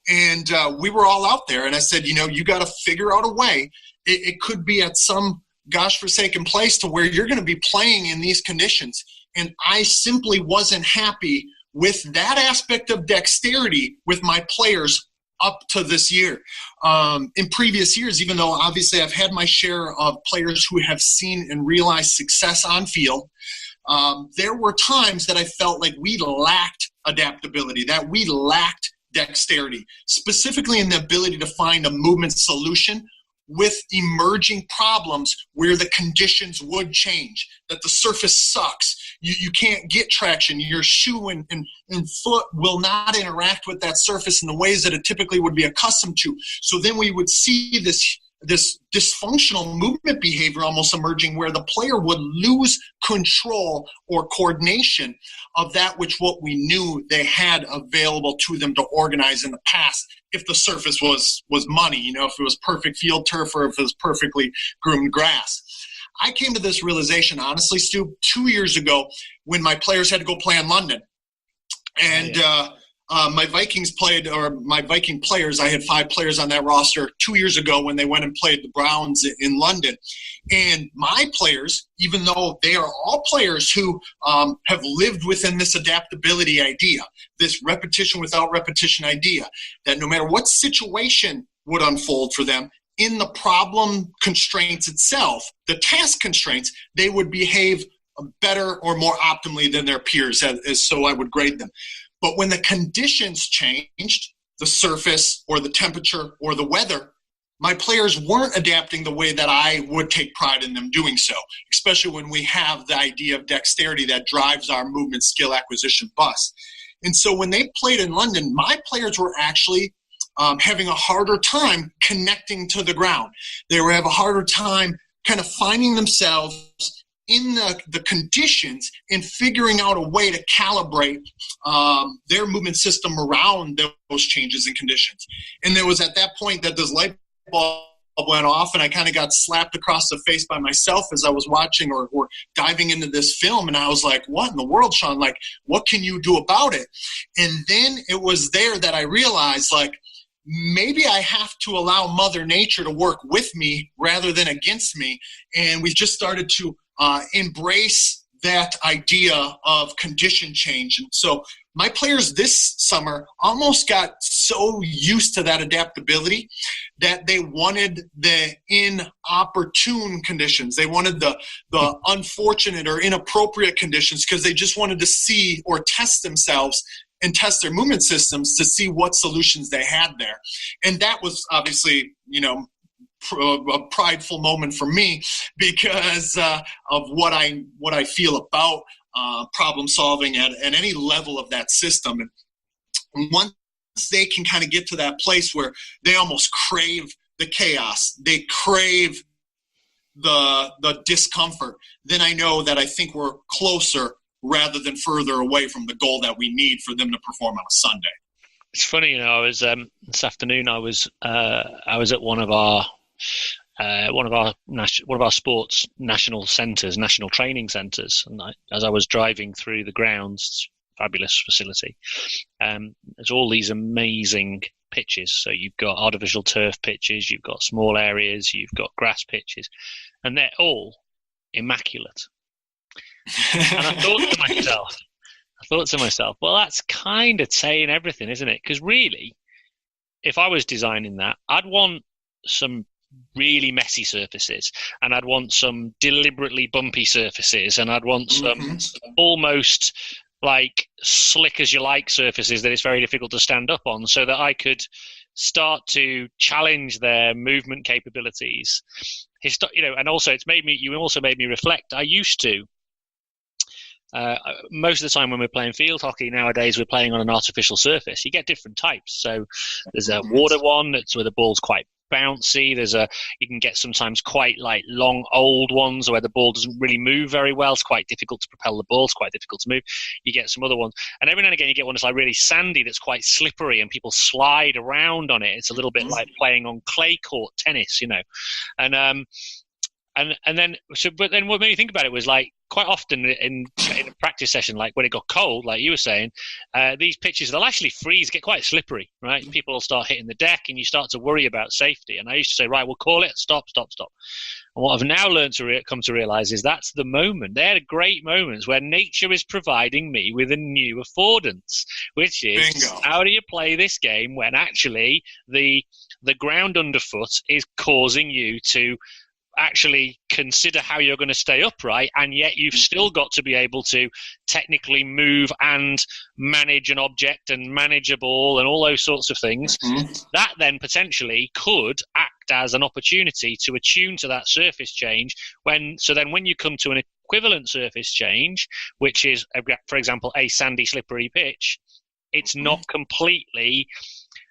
And we were all out there, and I said, you got to figure out a way. It could be at some gosh-forsaken place to where you're going to be playing in these conditions. And I simply wasn't happy with that aspect of dexterity with my players up to this year. In previous years, even though obviously I've had my share of players who have seen and realized success on field, there were times that I felt like we lacked adaptability, that we lacked dexterity, specifically in the ability to find a movement solution with emerging problems where the conditions would change, that the surface sucks, you can't get traction, your shoe and foot will not interact with that surface in the ways that it typically would be accustomed to. So then we would see this dysfunctional movement behavior almost emerging where the player would lose control or coordination of that which what we knew they had available to them to organize in the past if the surface was money, if it was perfect field turf or if it was perfectly groomed grass. I came to this realization, honestly, Stu, 2 years ago when my players had to go play in London. And my Viking players, I had 5 players on that roster 2 years ago when they went and played the Browns in London. And my players, even though they are all players who have lived within this adaptability idea, this repetition without repetition idea, that no matter what situation would unfold for them, in the problem constraints itself, the task constraints, they would behave better or more optimally than their peers, as so I would grade them. But when the conditions changed, the surface or the temperature or the weather, my players weren't adapting the way that I would take pride in them doing so, especially when we have the idea of dexterity that drives our movement skill acquisition bus. And so when they played in London, my players were actually having a harder time connecting to the ground. They were having a harder time kind of finding themselves in the conditions and figuring out a way to calibrate their movement system around those changes in conditions. And it was at that point that this light bulb went off, and I kind of got slapped across the face by myself as I was watching or diving into this film. And I was like, what in the world, Shawn? Like, what can you do about it? And then it was there that I realized, like, maybe I have to allow Mother Nature to work with me rather than against me. And we just started to embrace that idea of condition change. And so my players this summer almost got so used to that adaptability that they wanted the inopportune conditions. They wanted the unfortunate or inappropriate conditions because they just wanted to see or test themselves and test their movement systems to see what solutions they had there. And that was obviously, a prideful moment for me because of what I feel about problem solving at any level of that system. And once they can kind of get to that place where they almost crave the chaos, they crave the discomfort, then I know that I think we're closer rather than further away from the goal that we need for them to perform on a Sunday. It's funny, I was this afternoon. I was at one of our sports national centres, national training centres, and as I was driving through the grounds, fabulous facility. There's all these amazing pitches. So you've got artificial turf pitches, you've got small areas, you've got grass pitches, and they're all immaculate. And I thought to myself, well, that's kind of saying everything, isn't it? Because really, if I was designing that, I'd want some really messy surfaces, and I'd want some deliberately bumpy surfaces, and I'd want some almost like slick as you like surfaces that it's very difficult to stand up on, so that I could start to challenge their movement capabilities, and also you also made me reflect. I used to, most of the time when we're playing field hockey nowadays, we're playing on an artificial surface. You get different types. So there's a water one that's where the ball's quite bouncy. You can get sometimes quite like long old ones where the ball doesn't really move very well. It's quite difficult to propel the ball. It's quite difficult to move. You get some other ones, and every now and again you get one that's like really sandy, that's quite slippery, and people slide around on it. It's a little bit like playing on clay court tennis, but then what made me think about it was like quite often in a practice session, like when it got cold, like you were saying, these pitches, they'll actually freeze, get quite slippery, right? People will start hitting the deck and you start to worry about safety. And I used to say, right, we'll call it, stop. And what I've now learned to come to realize is that's the moment. They're great moments where nature is providing me with a new affordance, which is Bingo. How do you play this game when actually the ground underfoot is causing you to actually consider how you're going to stay upright, and yet you've still got to be able to technically move and manage an object and manage a ball and all those sorts of things. That then potentially could act as an opportunity to attune to that surface change. When you come to an equivalent surface change, which is, for example, a sandy, slippery pitch, it's not completely...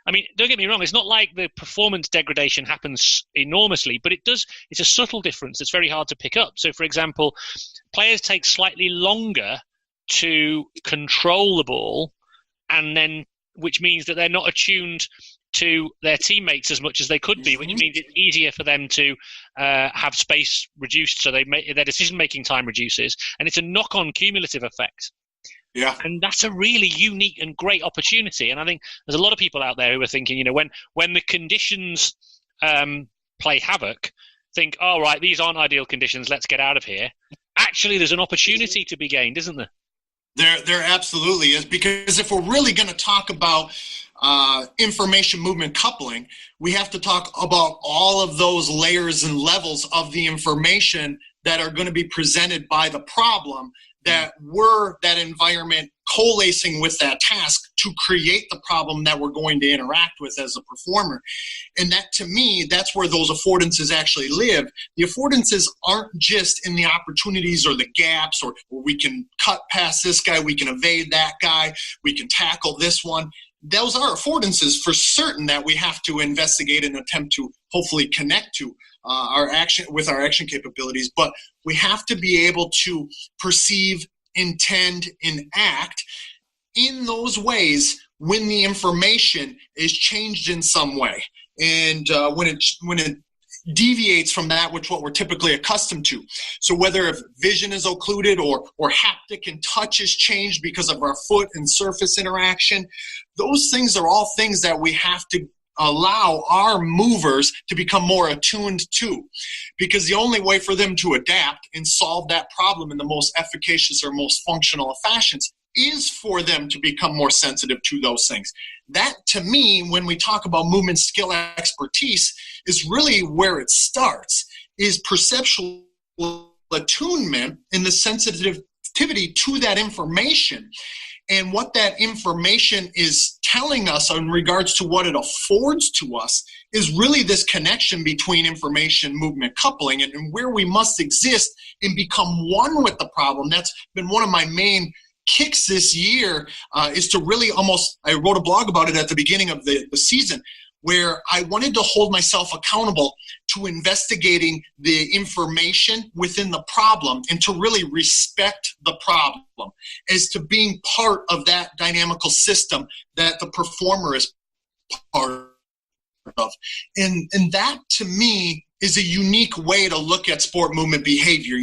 I mean, don't get me wrong, it's not like the performance degradation happens enormously, but it's a subtle difference that's very hard to pick up. So, for example, players take slightly longer to control the ball, which means that they're not attuned to their teammates as much as they could be, which means it's easier for them to have space reduced, so their decision-making time reduces, and it's a knock-on cumulative effect. Yeah. And that's a really unique and great opportunity. And I think there's a lot of people out there who are thinking, when the conditions play havoc, think, oh, right, these aren't ideal conditions, let's get out of here. Actually, there's an opportunity to be gained, isn't there? There absolutely is, because if we're really going to talk about information movement coupling, we have to talk about all of those layers and levels of the information that are going to be presented by the problem, that were that environment coalescing with that task to create the problem that we're going to interact with as a performer. And that, to me, that's where those affordances actually live. The affordances aren't just in the opportunities or the gaps, or we can cut past this guy, we can evade that guy, we can tackle this one. Those are affordances for certain that we have to investigate and attempt to hopefully connect to our action capabilities. But we have to be able to perceive, intend, and act in those ways when the information is changed in some way, and when it deviates from that which what we're typically accustomed to. So whether if vision is occluded or haptic and touch is changed because of our foot and surface interaction, those things are all things that we have to allow our movers to become more attuned to, because the only way for them to adapt and solve that problem in the most efficacious or most functional fashions is for them to become more sensitive to those things. That, to me, when we talk about movement skill expertise, is really where it starts, is perceptual attunement and the sensitivity to that information. And what that information is telling us in regards to what it affords to us is really this connection between information movement coupling and where we must exist and become one with the problem. That's been one of my main kicks this year, is to really I wrote a blog about it at the beginning of the season, where I wanted to hold myself accountable to investigating the information within the problem and to really respect the problem as to being part of that dynamical system that the performer is part of. And that, to me, is a unique way to look at sport movement behavior.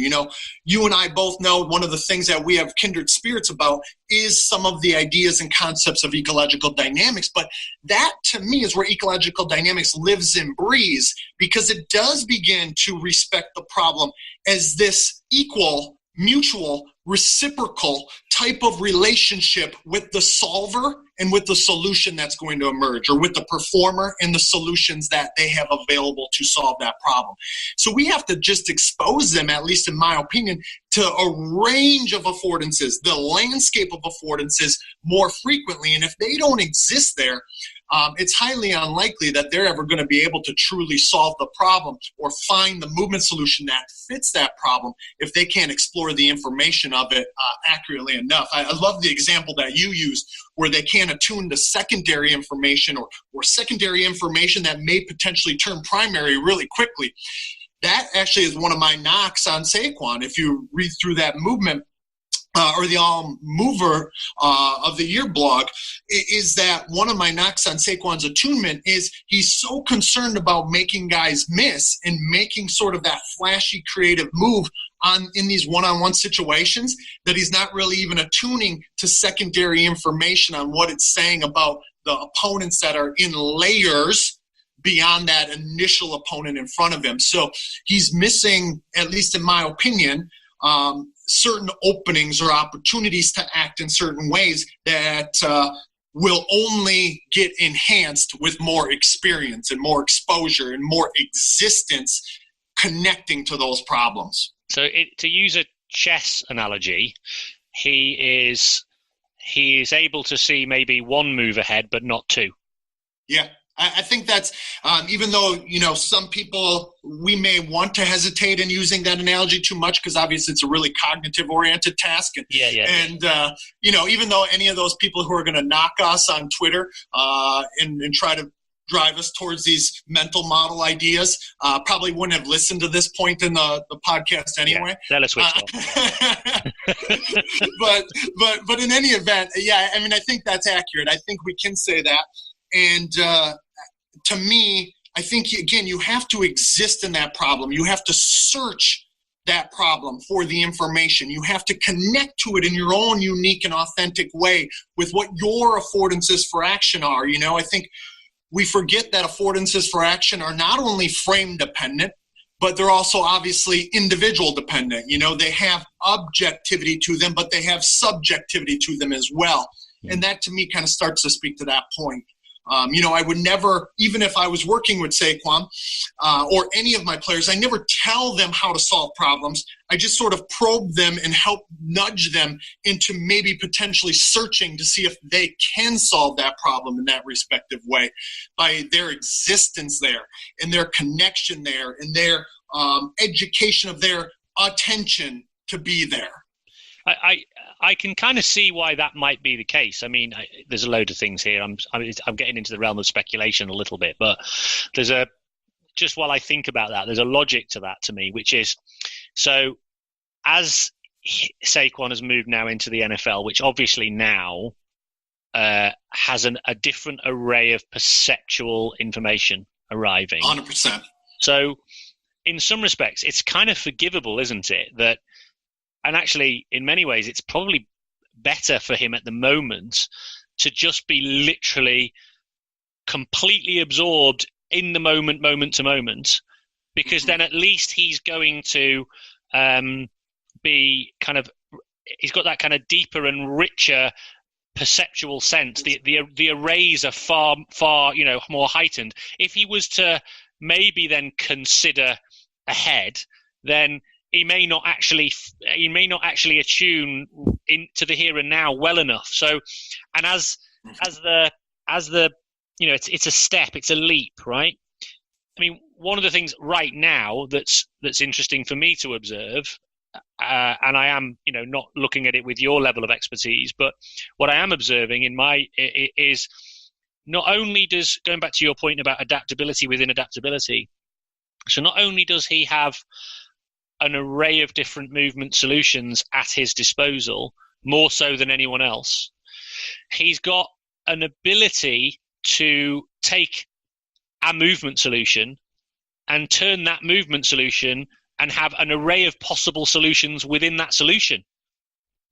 You and I both know one of the things that we have kindred spirits about is some of the ideas and concepts of ecological dynamics. But that, to me, is where ecological dynamics lives and breathes, because it does begin to respect the problem as this equal, mutual reciprocal type of relationship with the solver and with the solution that's going to emerge, or with the performer and the solutions that they have available to solve that problem. So we have to just expose them, at least in my opinion, to a range of affordances, the landscape of affordances more frequently. And if they don't exist there, it's highly unlikely that they're ever going to be able to truly solve the problem or find the movement solution that fits that problem if they can't explore the information of it accurately enough. I love the example that you used where they can't attune to secondary information or secondary information that may potentially turn primary really quickly. That actually is one of my knocks on Saquon. If you read through that movement, or the All Mover of the Year blog, is that one of my knocks on Saquon's attunement is he's so concerned about making guys miss and making sort of that flashy creative move in these one-on-one situations that he's not really even attuning to secondary information on what it's saying about the opponents that are in layers beyond that initial opponent in front of him. So he's missing, at least in my opinion, certain openings or opportunities to act in certain ways that will only get enhanced with more experience and more exposure and more existence connecting to those problems. So to use a chess analogy, he is able to see maybe one move ahead, but not two. Yeah. I think that's, even though, some people, we may want to hesitate in using that analogy too much because obviously it's a really cognitive-oriented task. And, even though any of those people who are going to knock us on Twitter and try to drive us towards these mental model ideas probably wouldn't have listened to this point in the podcast anyway. Yeah, let's switch off. But in any event, I think that's accurate. I think we can say that. And to me, I think, again, you have to exist in that problem. You have to search that problem for the information. You have to connect to it in your own unique and authentic way with what your affordances for action are. I think we forget that affordances for action are not only frame dependent, but they're also obviously individual dependent. They have objectivity to them, but they have subjectivity to them as well. Yeah. And that to me kind of starts to speak to that point. I would never, even if I was working with Saquon or any of my players, I never tell them how to solve problems. I just sort of probe them and help nudge them into maybe potentially searching to see if they can solve that problem in that respective way by their existence there and their connection there and their education of their attention to be there. I can kind of see why that might be the case. I mean, there's a load of things here. I'm getting into the realm of speculation a little bit, but just while I think about that, there's a logic to that to me, which is, so as Saquon has moved now into the NFL, which obviously now has a different array of perceptual information arriving. 100%. So in some respects, it's kind of forgivable, isn't it, that, and actually, in many ways, it's probably better for him at the moment to just be literally completely absorbed in the moment to moment, because then at least he's going to be kind of, he's got that kind of deeper and richer perceptual sense. The arrays are far more heightened. If he was to maybe then consider ahead, then he may not actually attune into the here and now well enough. So, and as the it's a step, it's a leap, right? I mean, one of the things right now that's interesting for me to observe, and I am not looking at it with your level of expertise, but what I am observing is not only does, going back to your point about adaptability within adaptability, so not only does he have an array of different movement solutions at his disposal, more so than anyone else, he's got an ability to take a movement solution and turn that movement solution and have an array of possible solutions within that solution.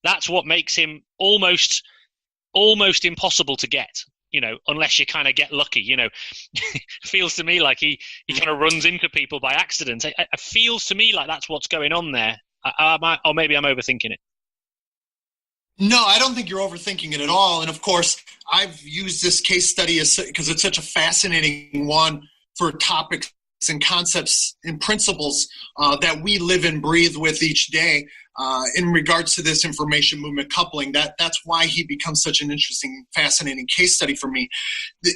That's what makes him almost impossible to get, unless you kind of get lucky. It feels to me like he kind of runs into people by accident. It feels to me like that's what's going on there. Or maybe I'm overthinking it. No, I don't think you're overthinking it at all. And of course, I've used this case study because it's such a fascinating one for topics and concepts and principles that we live and breathe with each day in regards to this information movement coupling. That's why he becomes such an interesting, fascinating case study for me.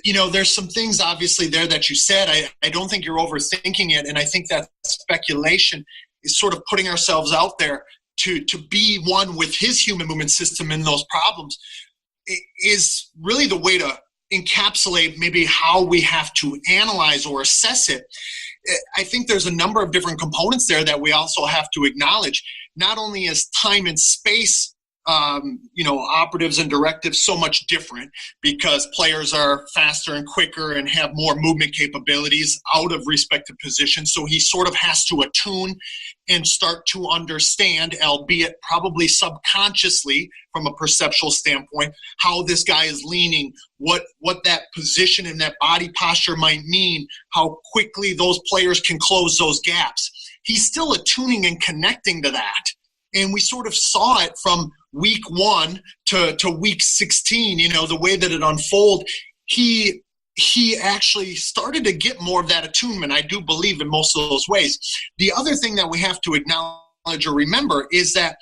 There's some things obviously there that you said. I don't think you're overthinking it. And I think that speculation is sort of putting ourselves out there to be one with his human movement system in those problems is really the way to encapsulate maybe how we have to analyze or assess it. I think there's a number of different components there that we also have to acknowledge. Not only is time and space, operatives and directives so much different because players are faster and quicker and have more movement capabilities out of respective positions. So he sort of has to attune and start to understand, albeit probably subconsciously from a perceptual standpoint, how this guy is leaning, what that position and that body posture might mean, how quickly those players can close those gaps. He's still attuning and connecting to that. And we sort of saw it from week 1 to week 16, the way that it unfolded. He actually started to get more of that attunement, I do believe, in most of those ways. The other thing that we have to acknowledge or remember is that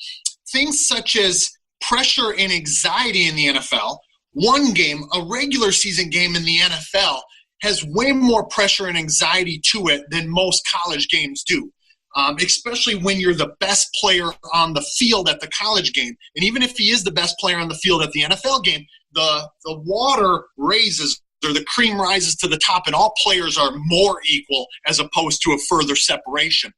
things such as pressure and anxiety in the NFL, one game, a regular season game in the NFL, has way more pressure and anxiety to it than most college games do. Especially when you're the best player on the field at the college game. And even if he is the best player on the field at the NFL game, the water raises, or the cream rises to the top, and all players are more equal as opposed to a further separation.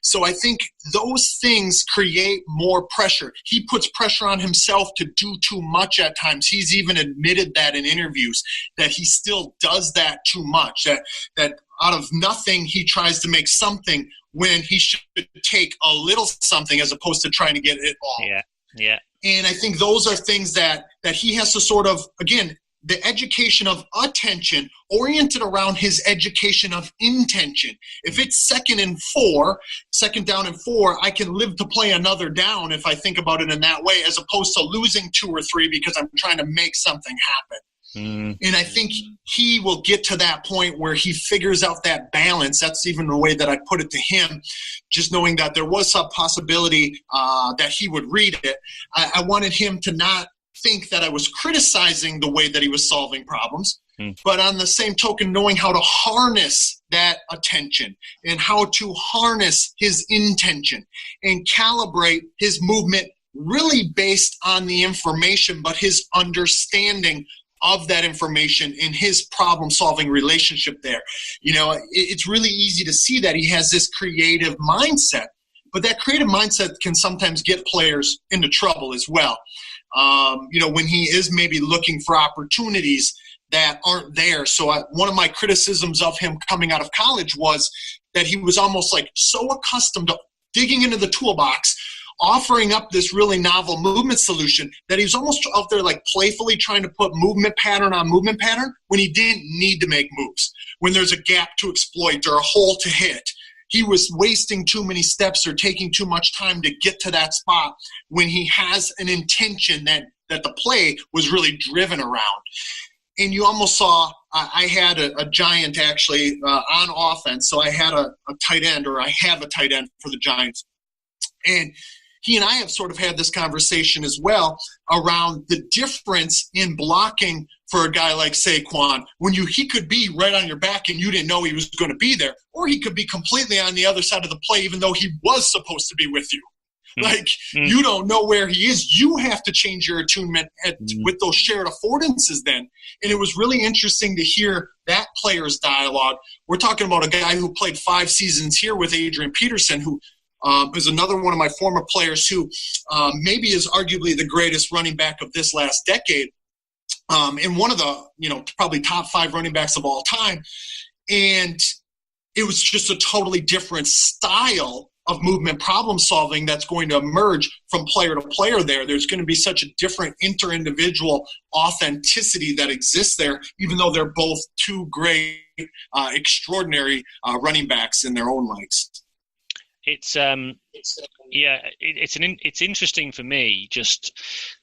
So I think those things create more pressure. He puts pressure on himself to do too much at times. He's even admitted that in interviews, that he still does that too much, that out of nothing he tries to make something when he should take a little something as opposed to trying to get it all. Yeah. And I think those are things that he has to sort of, again, the education of attention oriented around his education of intention. If it's second down and 4, I can live to play another down if I think about it in that way, as opposed to losing 2 or 3 because I'm trying to make something happen. And I think he will get to that point where he figures out that balance. That's even the way that I put it to him, just knowing that there was some possibility that he would read it. I wanted him to not think that I was criticizing the way that he was solving problems, but on the same token, knowing how to harness that attention and how to harness his intention and calibrate his movement really based on the information, but his understanding of that information and his problem-solving relationship there. It's really easy to see that he has this creative mindset, but that creative mindset can sometimes get players into trouble as well. When he is maybe looking for opportunities that aren't there. So one of my criticisms of him coming out of college was that he was almost like so accustomed to digging into the toolbox, offering up this really novel movement solution, that he was almost out there like playfully trying to put movement pattern on movement pattern when he didn't need to make moves, when there's a gap to exploit or a hole to hit. He was wasting too many steps or taking too much time to get to that spot when he has an intention that the play was really driven around. And you almost saw, I had a giant actually on offense. So I had a tight end, or I have a tight end for the Giants. And he and I have sort of had this conversation as well around the difference in blocking for a guy like Saquon, when he could be right on your back and you didn't know he was going to be there, or he could be completely on the other side of the play even though he was supposed to be with you. You don't know where he is. You have to change your attunement with those shared affordances then. And it was really interesting to hear that player's dialogue. We're talking about a guy who played 5 seasons here with Adrian Peterson, who is another one of my former players who maybe is arguably the greatest running back of this last decade, and one of the probably top 5 running backs of all time. And it was just a totally different style of movement problem solving that's going to emerge from player to player there. There's going to be such a different inter-individual authenticity that exists there, even though they're both 2 great, extraordinary running backs in their own rights. it's it's interesting for me just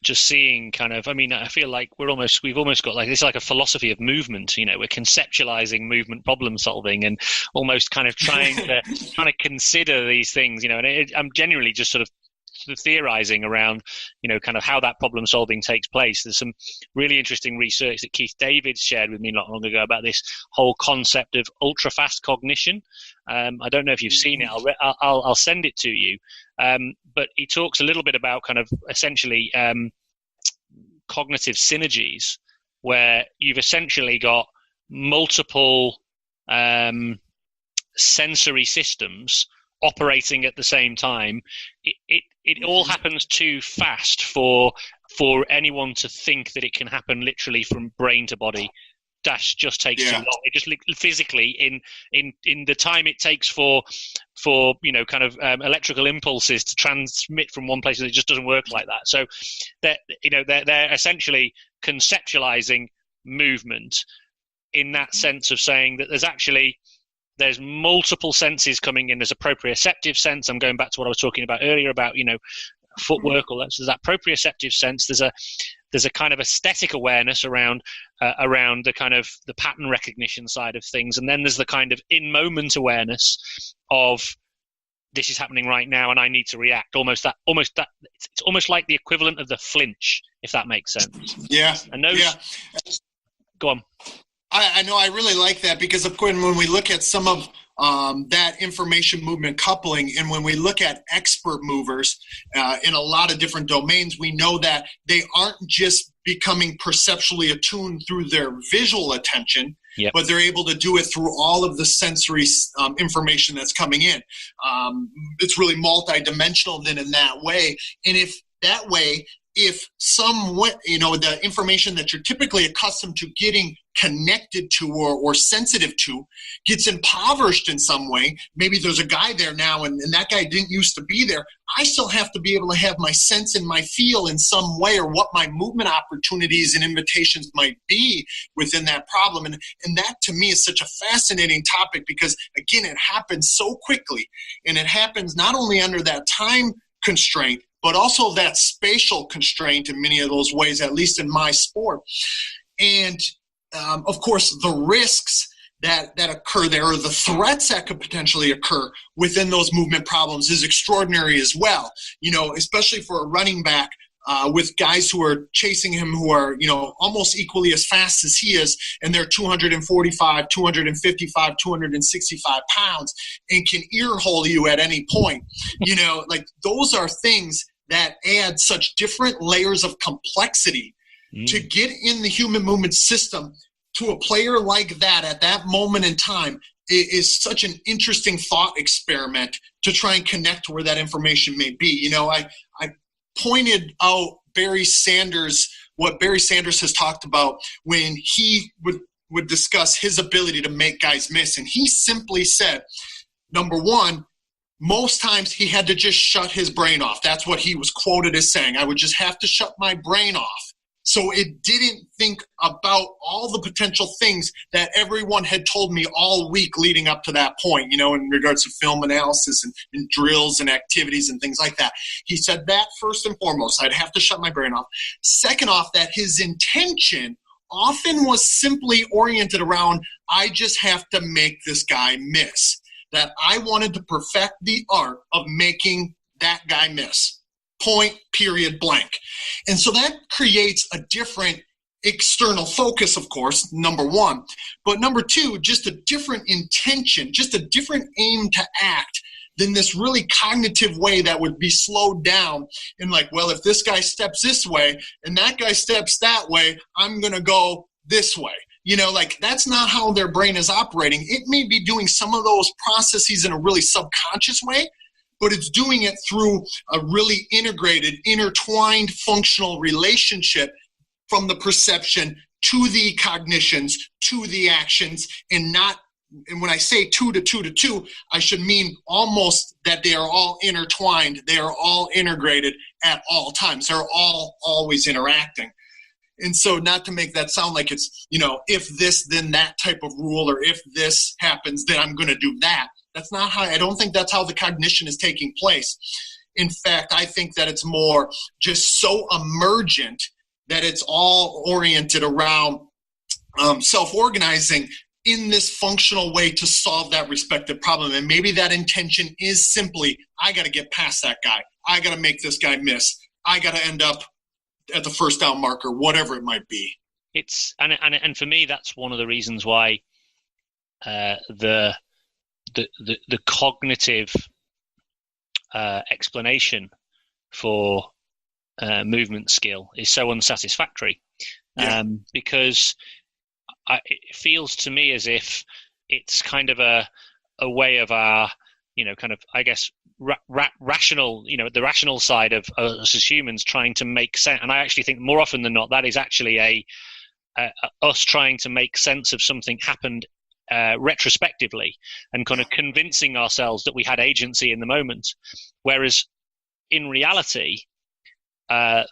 seeing kind of. I mean, I feel like we've almost got like it's like a philosophy of movement. We're conceptualizing movement problem solving and almost kind of trying to consider these things. And I'm generally just sort of theorizing around, kind of how that problem solving takes place. There's some really interesting research that Keith David shared with me not long ago about this whole concept of ultra fast cognition. I don't know if you've seen it. I'll send it to you. But he talks a little bit about kind of essentially cognitive synergies, where you've essentially got multiple sensory systems operating at the same time. It all happens too fast for anyone to think that it can happen literally from brain to body. Dash just takes too long. It just physically in the time it takes for kind of electrical impulses to transmit from one place, it just doesn't work like that. So they're essentially conceptualizing movement in that sense of saying that there's multiple senses coming in. There's a proprioceptive sense. I'm going back to what I was talking about earlier about, footwork, or there's that proprioceptive sense. There's a kind of aesthetic awareness around the kind of the pattern recognition side of things. And then there's the kind of in-moment awareness of this is happening right now and I need to react. Almost that it's almost like the equivalent of the flinch, if that makes sense. Yeah. And those go on. I know, I really like that, because of course when we look at some of that information movement coupling, and when we look at expert movers in a lot of different domains, we know that they aren't just becoming perceptually attuned through their visual attention, but they're able to do it through all of the sensory information that's coming in. It's really multidimensional then in that way. And if the information that you're typically accustomed to getting connected to or sensitive to gets impoverished in some way, maybe there's a guy there now and that guy didn't used to be there, I still have to be able to have my sense and my feel in some way, or what my movement opportunities and invitations might be within that problem. And that to me is such a fascinating topic, because again, it happens so quickly, and it happens not only under that time constraint, but also that spatial constraint in many of those ways, at least in my sport. And of course, the risks that occur there, or the threats that could potentially occur within those movement problems, is extraordinary as well. Especially for a running back, with guys who are chasing him who are, almost equally as fast as he is, and they're 245, 255, 265 pounds, and can earhole you at any point. Like those are things that add such different layers of complexity to get in the human movement system to a player like that at that moment in time. Is such an interesting thought experiment to try and connect to where that information may be. I pointed out what Barry Sanders has talked about when he would discuss his ability to make guys miss. And he simply said, number one, most times he had to just shut his brain off. That's what he was quoted as saying. I would just have to shut my brain off. So it didn't think about all the potential things that everyone had told me all week leading up to that point, in regards to film analysis and drills and activities and things like that. He said that first and foremost, I'd have to shut my brain off. Second off, that his intention often was simply oriented around, I just have to make this guy miss. That I wanted to perfect the art of making that guy miss. Point, period, blank. And so that creates a different external focus, of course, number one. But number two, just a different intention, just a different aim to act than this really cognitive way that would be slowed down and like, well, if this guy steps this way and that guy steps that way, I'm going to go this way. That's not how their brain is operating. It may be doing some of those processes in a really subconscious way, but it's doing it through a really integrated, intertwined functional relationship from the perception to the cognitions, to the actions, and when I say two to two, I should mean almost that they are all intertwined. They are all integrated at all times. They're all always interacting. And so not to make that sound like it's, if this, then that type of rule, or if this happens, then I'm going to do that. That's not how, I don't think that's how the cognition is taking place. In fact, I think that it's more just so emergent that it's all oriented around self-organizing in this functional way to solve that respective problem. And maybe that intention is simply, I got to get past that guy. I got to make this guy miss. I got to end up at the first down marker, whatever it might be. It's and for me, that's one of the reasons why the cognitive explanation for movement skill is so unsatisfactory, because it feels to me as if it's kind of a way of our, kind of, I guess, rational, the rational side of us as humans trying to make sense. And I actually think more often than not, that is actually us trying to make sense of something happened retrospectively and kind of convincing ourselves that we had agency in the moment. Whereas in reality,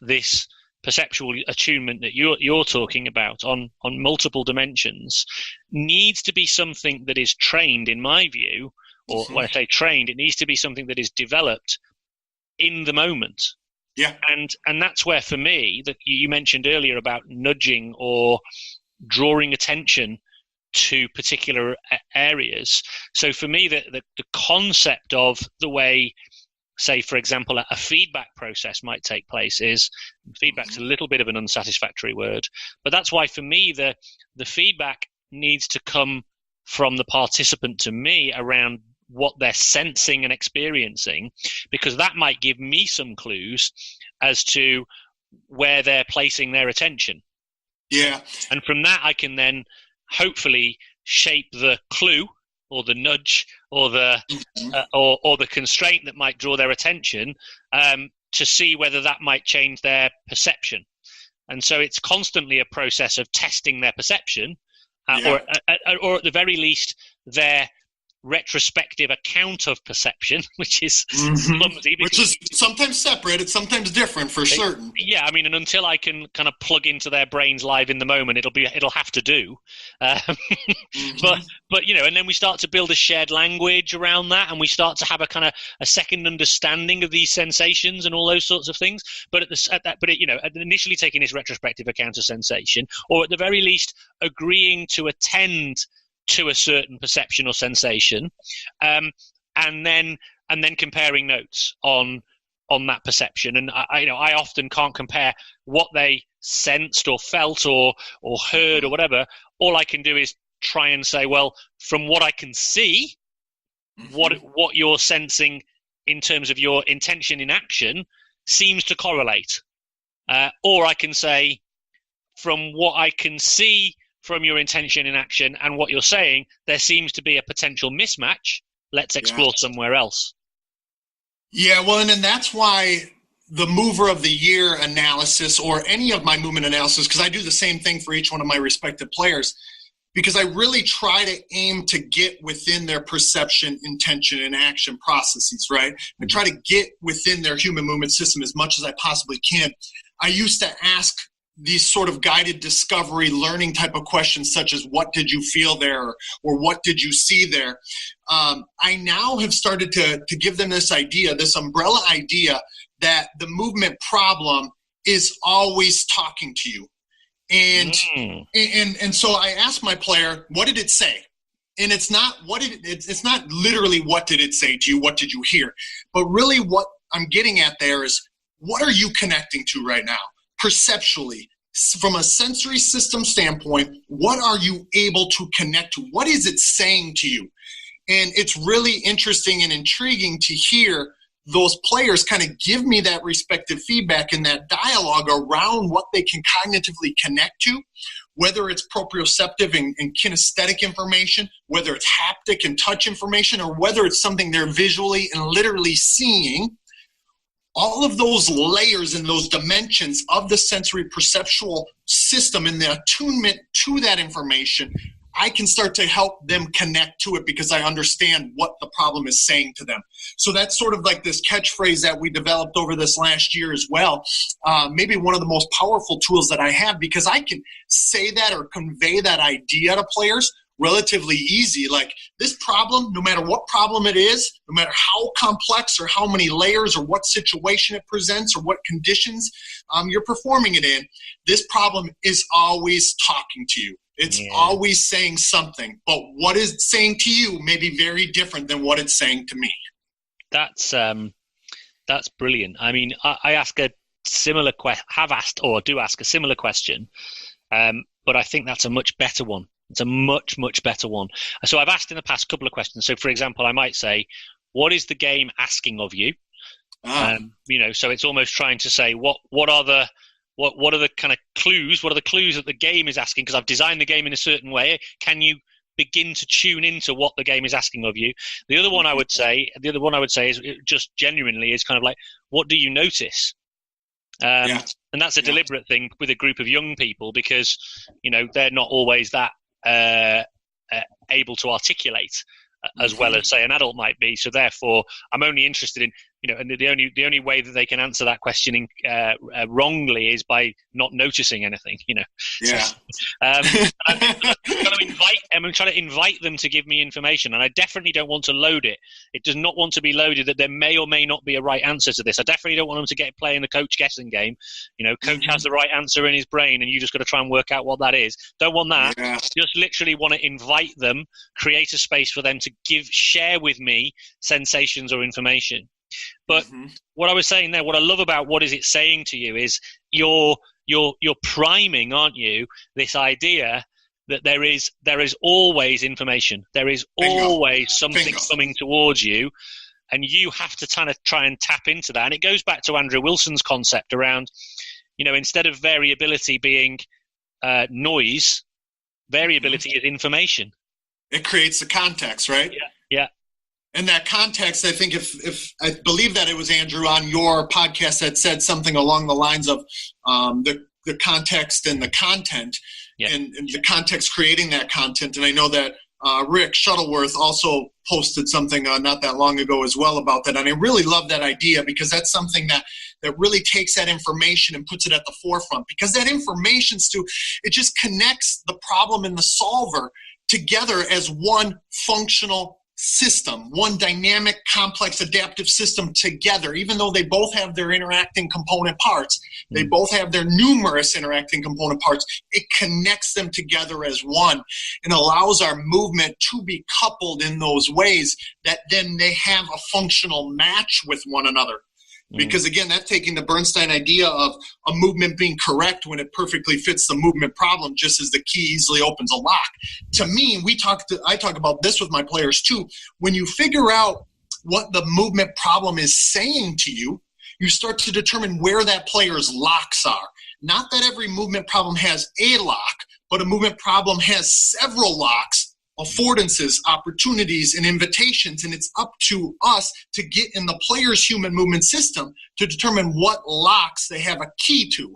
this perceptual attunement that you're talking about on multiple dimensions needs to be something that is trained, in my view, or when I say trained, it needs to be something that is developed in the moment. Yeah. And that's where, for me, that you mentioned earlier about nudging or drawing attention to particular areas. So for me, the concept of the way, say, for example, a feedback process might take place is, feedback's a little bit of an unsatisfactory word, but that's why for me the feedback needs to come from the participant to me around what they're sensing and experiencing, because that might give me some clues as to where they're placing their attention. Yeah. And from that, I can then hopefully shape the clue or the nudge or the or the constraint that might draw their attention, to see whether that might change their perception. And so it's constantly a process of testing their perception, or at the very least their retrospective account of perception, which is clumsy. Which is sometimes separate, it's sometimes different for certain. Yeah, I mean, and until I can kind of plug into their brains live in the moment, it'll have to do. But and then we start to build a shared language around that, and we start to have a kind of a second understanding of these sensations and all those sorts of things. But initially taking this retrospective account of sensation, or at the very least agreeing to attend to a certain perception or sensation, and then comparing notes on that perception. And I often can't compare what they sensed or felt or heard or whatever. All I can do is try and say, well, from what I can see, what you're sensing in terms of your intention in action seems to correlate. Or I can say, from what I can see from your intention in action and what you're saying, there seems to be a potential mismatch. Let's explore somewhere else. Yeah, well, and then that's why the mover of the year analysis, or any of my movement analysis, because I do the same thing for each one of my respective players, because I really try to aim to get within their perception, intention, and action processes, right? I try to get within their human movement system as much as I possibly can. I used to ask these sort of guided discovery learning type of questions, such as what did you feel there, or what did you see there? I now have started to give them this idea, this umbrella idea, that the movement problem is always talking to you. And so I asked my player, what did it say? And it's not it's not literally what did it say to you, what did you hear? But really what I'm getting at there is, what are you connecting to right now? Perceptually, from a sensory system standpoint, what are you able to connect to? What is it saying to you? And it's really interesting and intriguing to hear those players kind of give me that respective feedback and that dialogue around what they can cognitively connect to, whether it's proprioceptive and kinesthetic information, whether it's haptic and touch information, or whether it's something they're visually and literally seeing. All of those layers and those dimensions of the sensory perceptual system and the attunement to that information, I can start to help them connect to it because I understand what the problem is saying to them. So that's sort of like this catchphrase that we developed over this last year as well. Maybe one of the most powerful tools that I have, because I can say that or convey that idea to players relatively easy. Like this problem, no matter what problem it is, no matter how complex or how many layers or what situation it presents or what conditions you're performing it in, this problem is always talking to you. It's always saying something, but what it's saying to you may be very different than what it's saying to me. That's brilliant. I mean, I ask a similar do ask a similar question, but I think that's a much better one. It's a much, much better one. So I've asked in the past a couple of questions. So, for example, I might say, what is the game asking of you? So it's almost trying to say, what are the kind of clues? What are the clues that the game is asking? Because I've designed the game in a certain way. Can you begin to tune into what the game is asking of you? The other one I would say is just genuinely is kind of like, what do you notice? And that's a deliberate thing with a group of young people, because they're not always that able to articulate as well as say an adult might be. So therefore, I'm only interested in and the only way that they can answer that question wrongly is by not noticing anything. I'm trying to invite them to give me information, and I definitely don't want to load it. It does not want to be loaded that there may or may not be a right answer to this. I definitely don't want them to playing the coach guessing game. Coach has the right answer in his brain, and you just got to try and work out what that is. Don't want that. Just literally want to invite them, create a space for them to share with me sensations or information. But what I was saying there, what I love about what is it saying to you is you're priming, aren't you, this idea that there is always information. There is always something coming towards you, and you have to kind of try and tap into that. And it goes back to Andrew Wilson's concept around, instead of variability being noise, variability is information. It creates the context, right? Yeah. And that context, I think if I believe that it was Andrew on your podcast that said something along the lines of the context and the content, and the context creating that content. And I know that Rick Shuttleworth also posted something not that long ago as well about that. And I really love that idea, because that's something that really takes that information and puts it at the forefront. Because that information, Stu, it just connects the problem and the solver together as one functional system, one dynamic, complex, adaptive system together. Even though they both have their interacting component parts, they both have their numerous interacting component parts, it connects them together as one and allows our movement to be coupled in those ways that then they have a functional match with one another. Because again, that's taking the Bernstein idea of a movement being correct when it perfectly fits the movement problem, just as the key easily opens a lock. To me, I talk about this with my players too. When you figure out what the movement problem is saying to you, you start to determine where that player's locks are. Not that every movement problem has a lock, but a movement problem has several locks, affordances, opportunities, and invitations, and it's up to us to get in the player's human movement system to determine what locks they have a key to.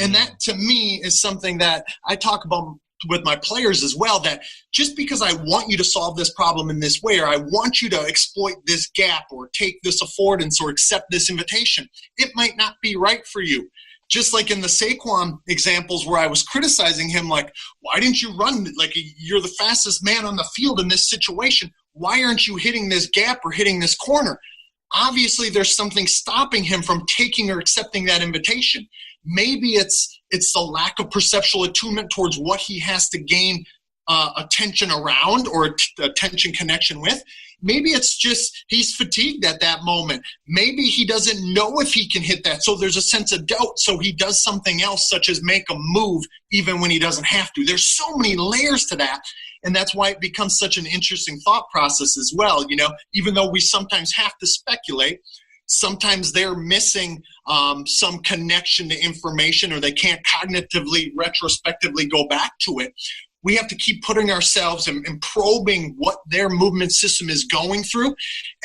And that, to me, is something that I talk about with my players as well, that just because I want you to solve this problem in this way, or I want you to exploit this gap or take this affordance or accept this invitation, it might not be right for you. Just like in the Saquon examples where I was criticizing him, like, why didn't you run? Like, you're the fastest man on the field in this situation. Why aren't you hitting this gap or hitting this corner? Obviously, there's something stopping him from taking or accepting that invitation. Maybe it's the lack of perceptual attunement towards what he has to gain attention around or attention connection with. Maybe it's just he's fatigued at that moment. Maybe he doesn't know if he can hit that, so there's a sense of doubt, so he does something else, such as make a move even when he doesn't have to. There's so many layers to that, and that's why it becomes such an interesting thought process as well. Even though we sometimes have to speculate, sometimes they're missing some connection to information, or they can't cognitively, retrospectively go back to it. We have to keep putting ourselves and probing what their movement system is going through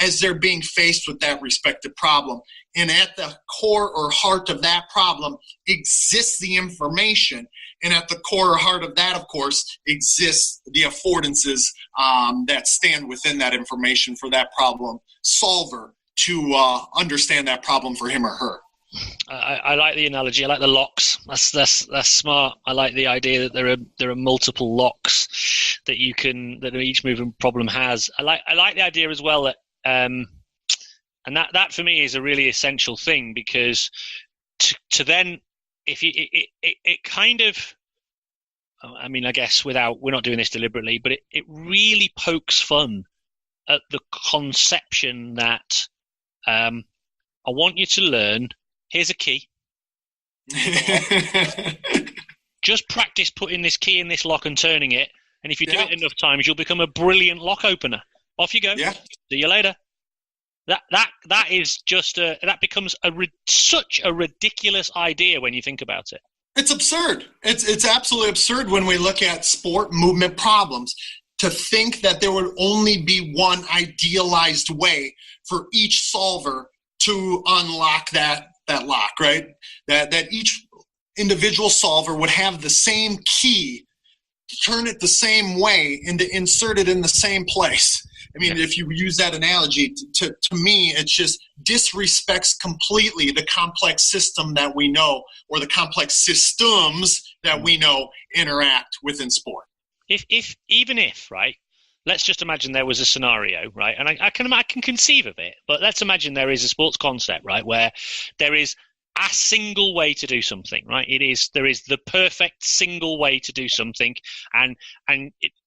as they're being faced with that respective problem. And at the core or heart of that problem exists the information. And at the core or heart of that, of course, exists the affordances that stand within that information for that problem solver to understand that problem for him or her. I like the analogy. I like the locks. That's smart. I like the idea that there are multiple locks that each movement problem has. I like the idea as well that and that for me is a really essential thing, because to then, if you it kind of, I mean, I guess we're not doing this deliberately, but it really pokes fun at the conception that I want you to learn. Here's a key. Just practice putting this key in this lock and turning it, and if you do it enough times, you'll become a brilliant lock opener. Off you go. Yeah. See you later. That is just that becomes such a ridiculous idea when you think about it. It's absurd. It's absolutely absurd when we look at sport movement problems, to think that there would only be one idealized way for each solver to unlock that lock, right? That each individual solver would have the same key, turn it the same way, and to insert it in the same place. I mean, if you use that analogy, to me, it just disrespects completely the complex system that we know, or the complex systems that we know interact within sport. Even if, right, let's just imagine there was a scenario, right, and I can conceive of it, but let's imagine there is a sports concept, right, where there is a single way to do something, right? There is the perfect single way to do something, and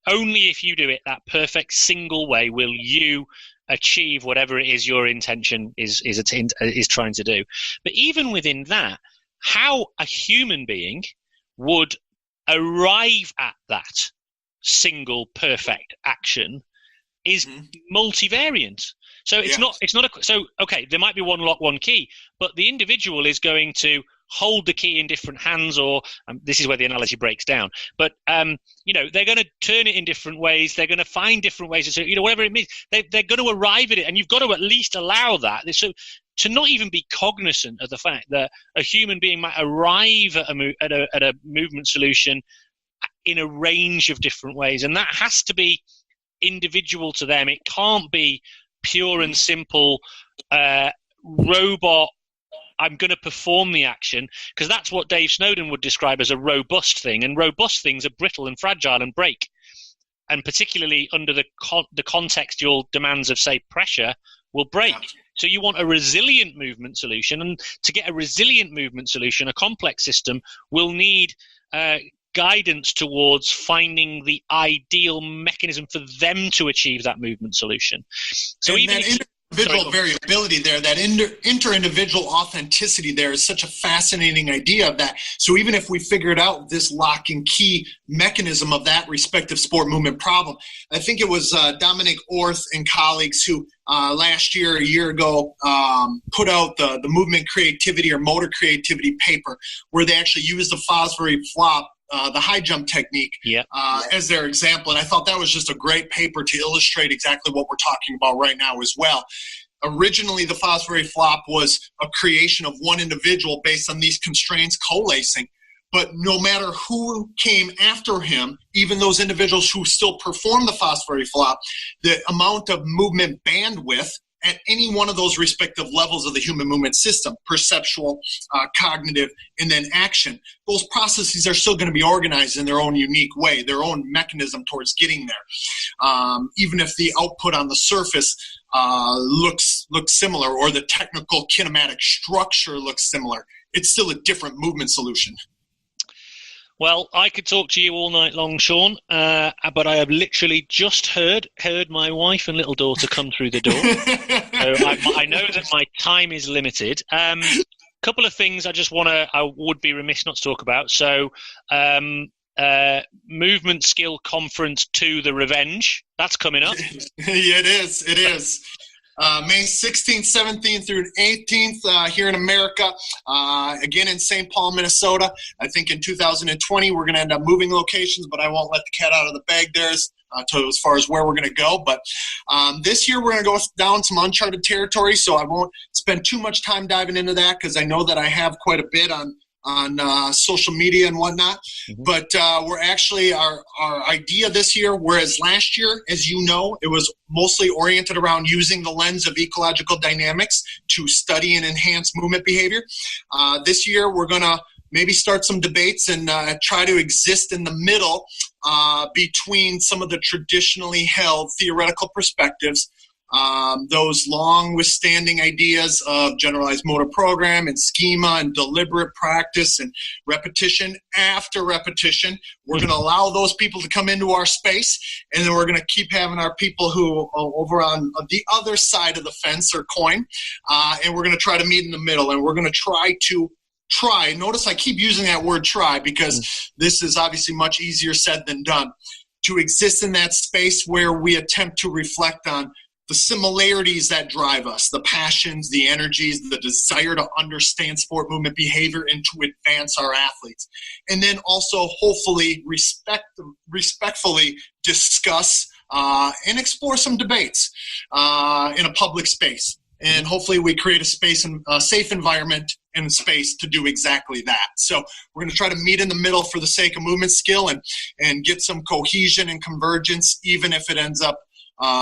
only if you do it that perfect single way will you achieve whatever it is your intention is trying to do. But even within that, how a human being would arrive at that single perfect action is multivariant. So okay, there might be one lock, one key, but the individual is going to hold the key in different hands, or this is where the analogy breaks down. But they're going to turn it in different ways. They're going to find different ways to, whatever it means. They're going to arrive at it, and you've got to at least allow that. So to not even be cognizant of the fact that a human being might arrive at a movement solution in a range of different ways, and that has to be individual to them. It can't be pure and simple robot, I'm going to perform the action, because that's what Dave Snowden would describe as a robust thing, and robust things are brittle and fragile and break, and particularly under the contextual demands of, say, pressure, will break. So you want a resilient movement solution, and to get a resilient movement solution, a complex system will need guidance towards finding the ideal mechanism for them to achieve that movement solution. So and even individual variability there, that inter-individual authenticity there is such a fascinating idea of that. So even if we figured out this lock and key mechanism of that respective sport movement problem, I think it was Dominic Orth and colleagues who last year, a year ago, put out the movement creativity or motor creativity paper, where they actually used the Fosbury flop, the high jump technique, as their example. And I thought that was just a great paper to illustrate exactly what we're talking about right now as well. Originally, the Fosbury flop was a creation of one individual based on these constraints coalescing. But no matter who came after him, even those individuals who still performed the Fosbury flop, the amount of movement bandwidth at any one of those respective levels of the human movement system, perceptual, cognitive, and then action, those processes are still going to be organized in their own unique way, their own mechanism towards getting there. Even if the output on the surface looks similar, or the technical kinematic structure looks similar, it's still a different movement solution. Well, I could talk to you all night long, Shawn, but I have literally just heard my wife and little daughter come through the door. So I know that my time is limited. Couple of things I would be remiss not to talk about. So, Movement Skill Conference 2, The Revenge, that's coming up. Yeah, it is. May 16th, 17th through 18th here in America, again in St. Paul, Minnesota. I think in 2020 we're going to end up moving locations, but I won't let the cat out of the bag there as far as where we're going to go. But this year we're going to go down some uncharted territory, so I won't spend too much time diving into that, because I know that I have quite a bit on on social media and whatnot. Mm-hmm. But we're actually, our idea this year, whereas last year, as you know, it was mostly oriented around using the lens of ecological dynamics to study and enhance movement behavior. This year, we're going to maybe start some debates and try to exist in the middle between some of the traditionally held theoretical perspectives, those long withstanding ideas of generalized motor program and schema and deliberate practice and repetition after repetition. We're going to allow those people to come into our space, and then we're going to keep having our people who are over on the other side of the fence or coin, and we're going to try to meet in the middle, and we're going to try, notice I keep using that word try because this is obviously much easier said than done, to exist in that space where we attempt to reflect on the similarities that drive us, the passions, the energies, the desire to understand sport movement behavior and to advance our athletes. And then also hopefully respectfully discuss and explore some debates in a public space. And hopefully we create a space and a safe environment and space to do exactly that. So we're going to try to meet in the middle for the sake of movement skill and get some cohesion and convergence, even if it ends up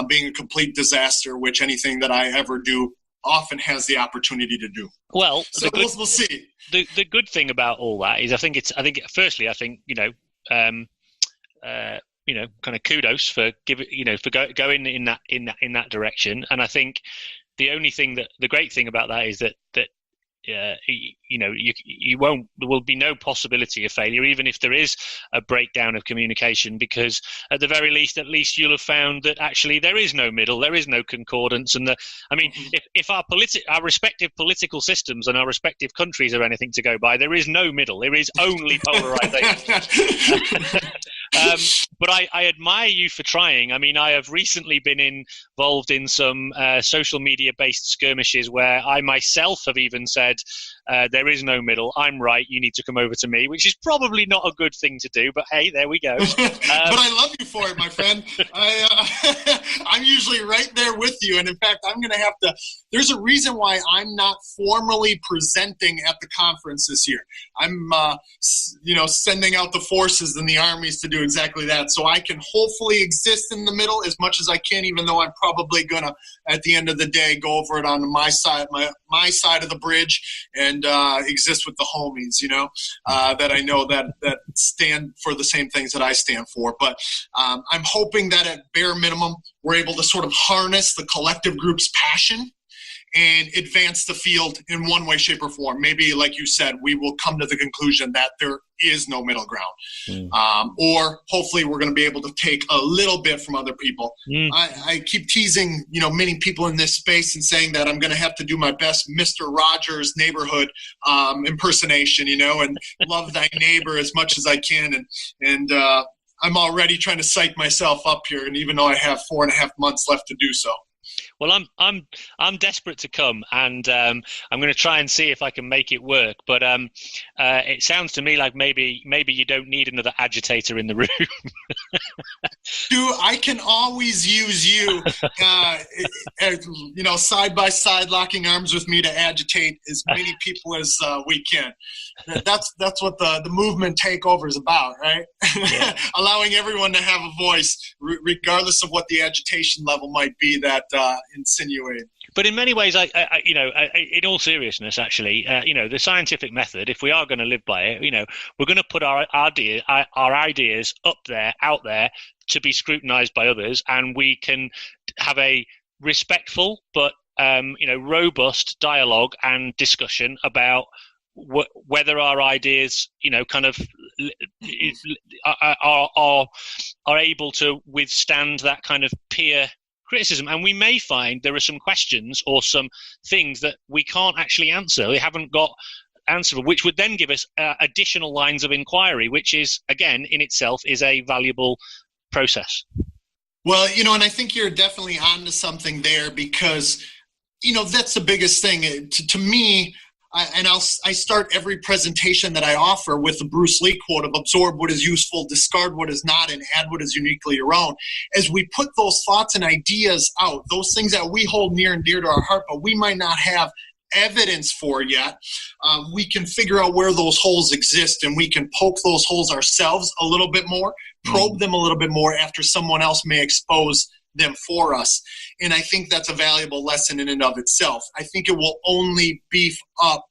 being a complete disaster, which anything that I ever do often has the opportunity to do. Well, so we'll see. The good thing about all that is I think kind of kudos for going in that direction. And I think the great thing about that is that there will be no possibility of failure, even if there is a breakdown of communication, because at the very least, you'll have found that actually there is no middle, there is no concordance. And if our respective political systems and our respective countries are anything to go by, there is no middle, there is only polarization. But I admire you for trying. I mean, I have recently been involved in some social media-based skirmishes where I myself have even said, there is no middle, I'm right, you need to come over to me, which is probably not a good thing to do, but hey, there we go. But I love you for it, my friend. I'm usually right there with you. And in fact, I'm going to have to, there's a reason why I'm not formally presenting at the conference this year. I'm, sending out the forces and the armies to do exactly that. So I can hopefully exist in the middle as much as I can, even though I'm probably going to, at the end of the day, go over it on my side, my side of the bridge and exist with the homies, that I know that stand for the same things that I stand for. But I'm hoping that at bare minimum, we're able to sort of harness the collective group's passion and advance the field in one way, shape, or form. Maybe, like you said, we will come to the conclusion that there is no middle ground. Or hopefully we're going to be able to take a little bit from other people. I keep teasing, many people in this space and saying that I'm going to have to do my best Mr. Rogers neighborhood impersonation, and love thy neighbor as much as I can. And I'm already trying to psych myself up here, and even though I have 4.5 months left to do so. Well, I'm desperate to come, and I'm going to try and see if I can make it work. But it sounds to me like maybe you don't need another agitator in the room. Dude, I can always use you, side by side, locking arms with me to agitate as many people as we can. That's what the movement takeover is about, right? Yeah. Allowing everyone to have a voice, regardless of what the agitation level might be that insinuate. But in many ways, in all seriousness, actually, the scientific method, if we are going to live by it, we're going to put our ideas out there to be scrutinized by others, and we can have a respectful but robust dialogue and discussion about whether our ideas, are able to withstand that kind of peer criticism. And we may find there are some questions or some things that we can't actually answer. We haven't got answerable, which would then give us additional lines of inquiry, which is, again, in itself is a valuable process. Well, and I think you're definitely onto something there because, that's the biggest thing. To me, I start every presentation that I offer with the Bruce Lee quote of absorb what is useful, discard what is not, and add what is uniquely your own. As we put those thoughts and ideas out, those things that we hold near and dear to our heart, but we might not have evidence for yet, we can figure out where those holes exist, and we can poke those holes ourselves a little bit more, probe them a little bit more after someone else may expose them for us. And I think that's a valuable lesson in and of itself. I think it will only beef up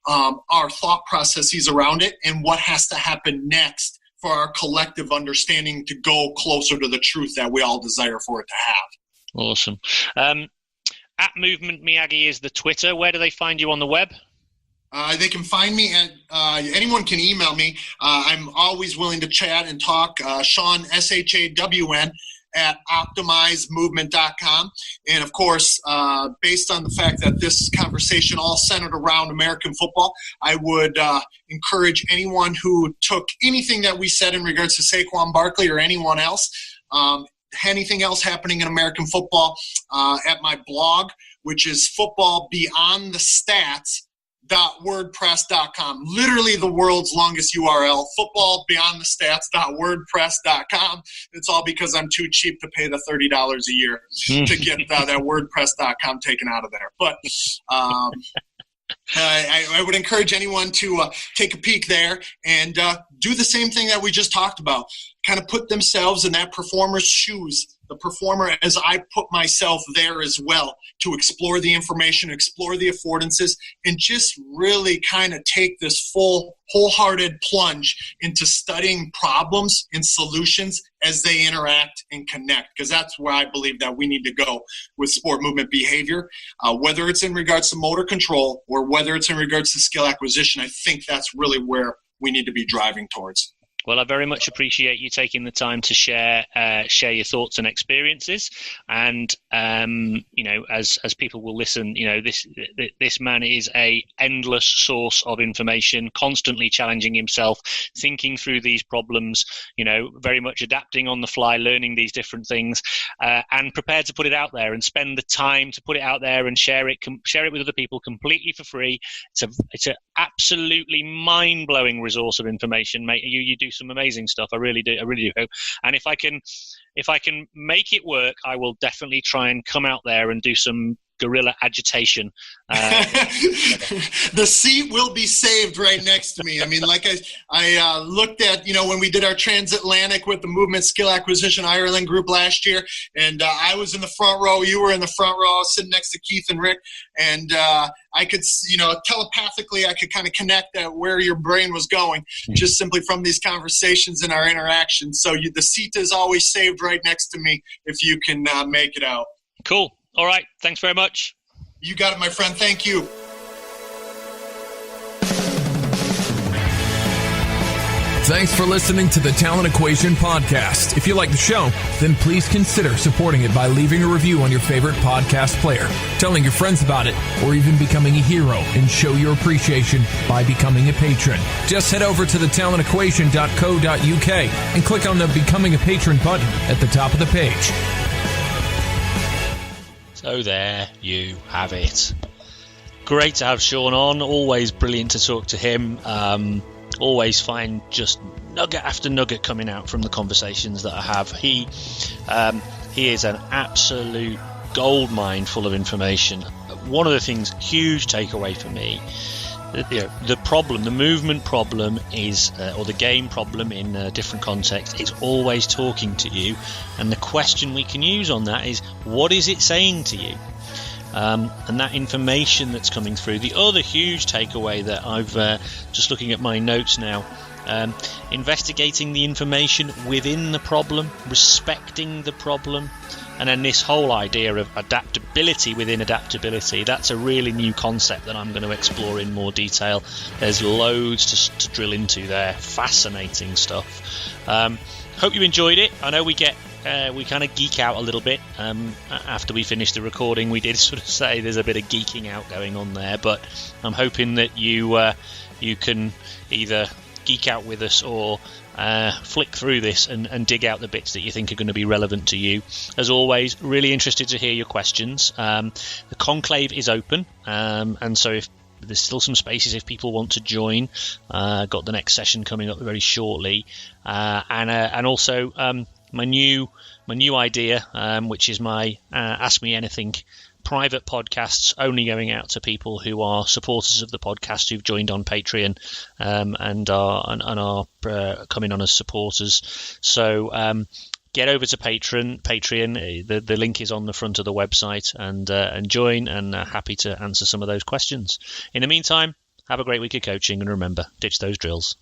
our thought processes around it and what has to happen next for our collective understanding to go closer to the truth that we all desire for it to have. Awesome. At Movement Miyagi is the Twitter. Where do they find you on the web? They can find me at, anyone can email me. I'm always willing to chat and talk. Shawn, SHAWN, at optimizemovement.com. And of course, based on the fact that this conversation all centered around American football, I would encourage anyone who took anything that we said in regards to Saquon Barkley or anyone else, anything else happening in American football, at my blog, which is footballbeyondthestats.wordpress.com. Literally the world's longest URL, footballbeyondthestats.wordpress.com. It's all because I'm too cheap to pay the $30 a year to get that wordpress.com taken out of there. But I would encourage anyone to take a peek there and do the same thing that we just talked about. Kind of put themselves in that performer's shoes, the performer as I put myself there as well, to explore the information, explore the affordances, and just really kind of take this full, wholehearted plunge into studying problems and solutions as they interact and connect, because that's where I believe that we need to go with sport movement behavior, whether it's in regards to motor control or whether it's in regards to skill acquisition. I think that's really where we need to be driving towards. Well, I very much appreciate you taking the time to share your thoughts and experiences. And as people will listen, this man is a endless source of information, constantly challenging himself, thinking through these problems, very much adapting on the fly, learning these different things, and prepared to put it out there and spend the time to put it out there and share it with other people completely for free. It's an absolutely mind-blowing resource of information, mate. You do some amazing stuff. I really do hope. And if I can make it work, I will definitely try and come out there and do some guerrilla agitation. The seat will be saved right next to me. I mean, like I looked at, when we did our transatlantic with the Movement Skill Acquisition Ireland group last year, and I was in the front row, you were in the front row, I was sitting next to Keith and Rick, and I could, telepathically, I could kind of connect at where your brain was going, just simply from these conversations and our interactions. So the seat is always saved right next to me if you can make it out. Cool. All right. Thanks very much. You got it, my friend. Thank you. Thanks for listening to the Talent Equation podcast. If you like the show, then please consider supporting it by leaving a review on your favorite podcast player, telling your friends about it, or even becoming a hero and show your appreciation by becoming a patron. Just head over to thetalentequation.co.uk and click on the Becoming a Patron button at the top of the page. So there you have it. Great to have Shawn on. Always brilliant to talk to him. Always find just nugget after nugget coming out from the conversations that I have. He is an absolute goldmine full of information. One of the things, huge takeaway for me, the problem, the movement problem is, or the game problem in a different context, is always talking to you. And the question we can use on that is, what is it saying to you? And that information that's coming through. The other huge takeaway that I've just looking at my notes now, investigating the information within the problem, respecting the problem, and then this whole idea of adaptability within adaptability. That's a really new concept that I'm going to explore in more detail. There's loads to drill into there. Fascinating stuff. Hope you enjoyed it. I know we kind of geek out a little bit after we finished the recording. We did sort of say there's a bit of geeking out going on there, but I'm hoping that you can either geek out with us or flick through this and dig out the bits that you think are going to be relevant to you. As always, really interested to hear your questions. The conclave is open, and so if there's still some spaces if people want to join. Got the next session coming up very shortly, and also my new idea, which is my Ask Me Anything private podcasts only going out to people who are supporters of the podcast, who've joined on Patreon and are coming on as supporters. So get over to Patreon. The link is on the front of the website, and join, and happy to answer some of those questions. In the meantime, have a great week of coaching, and remember, ditch those drills.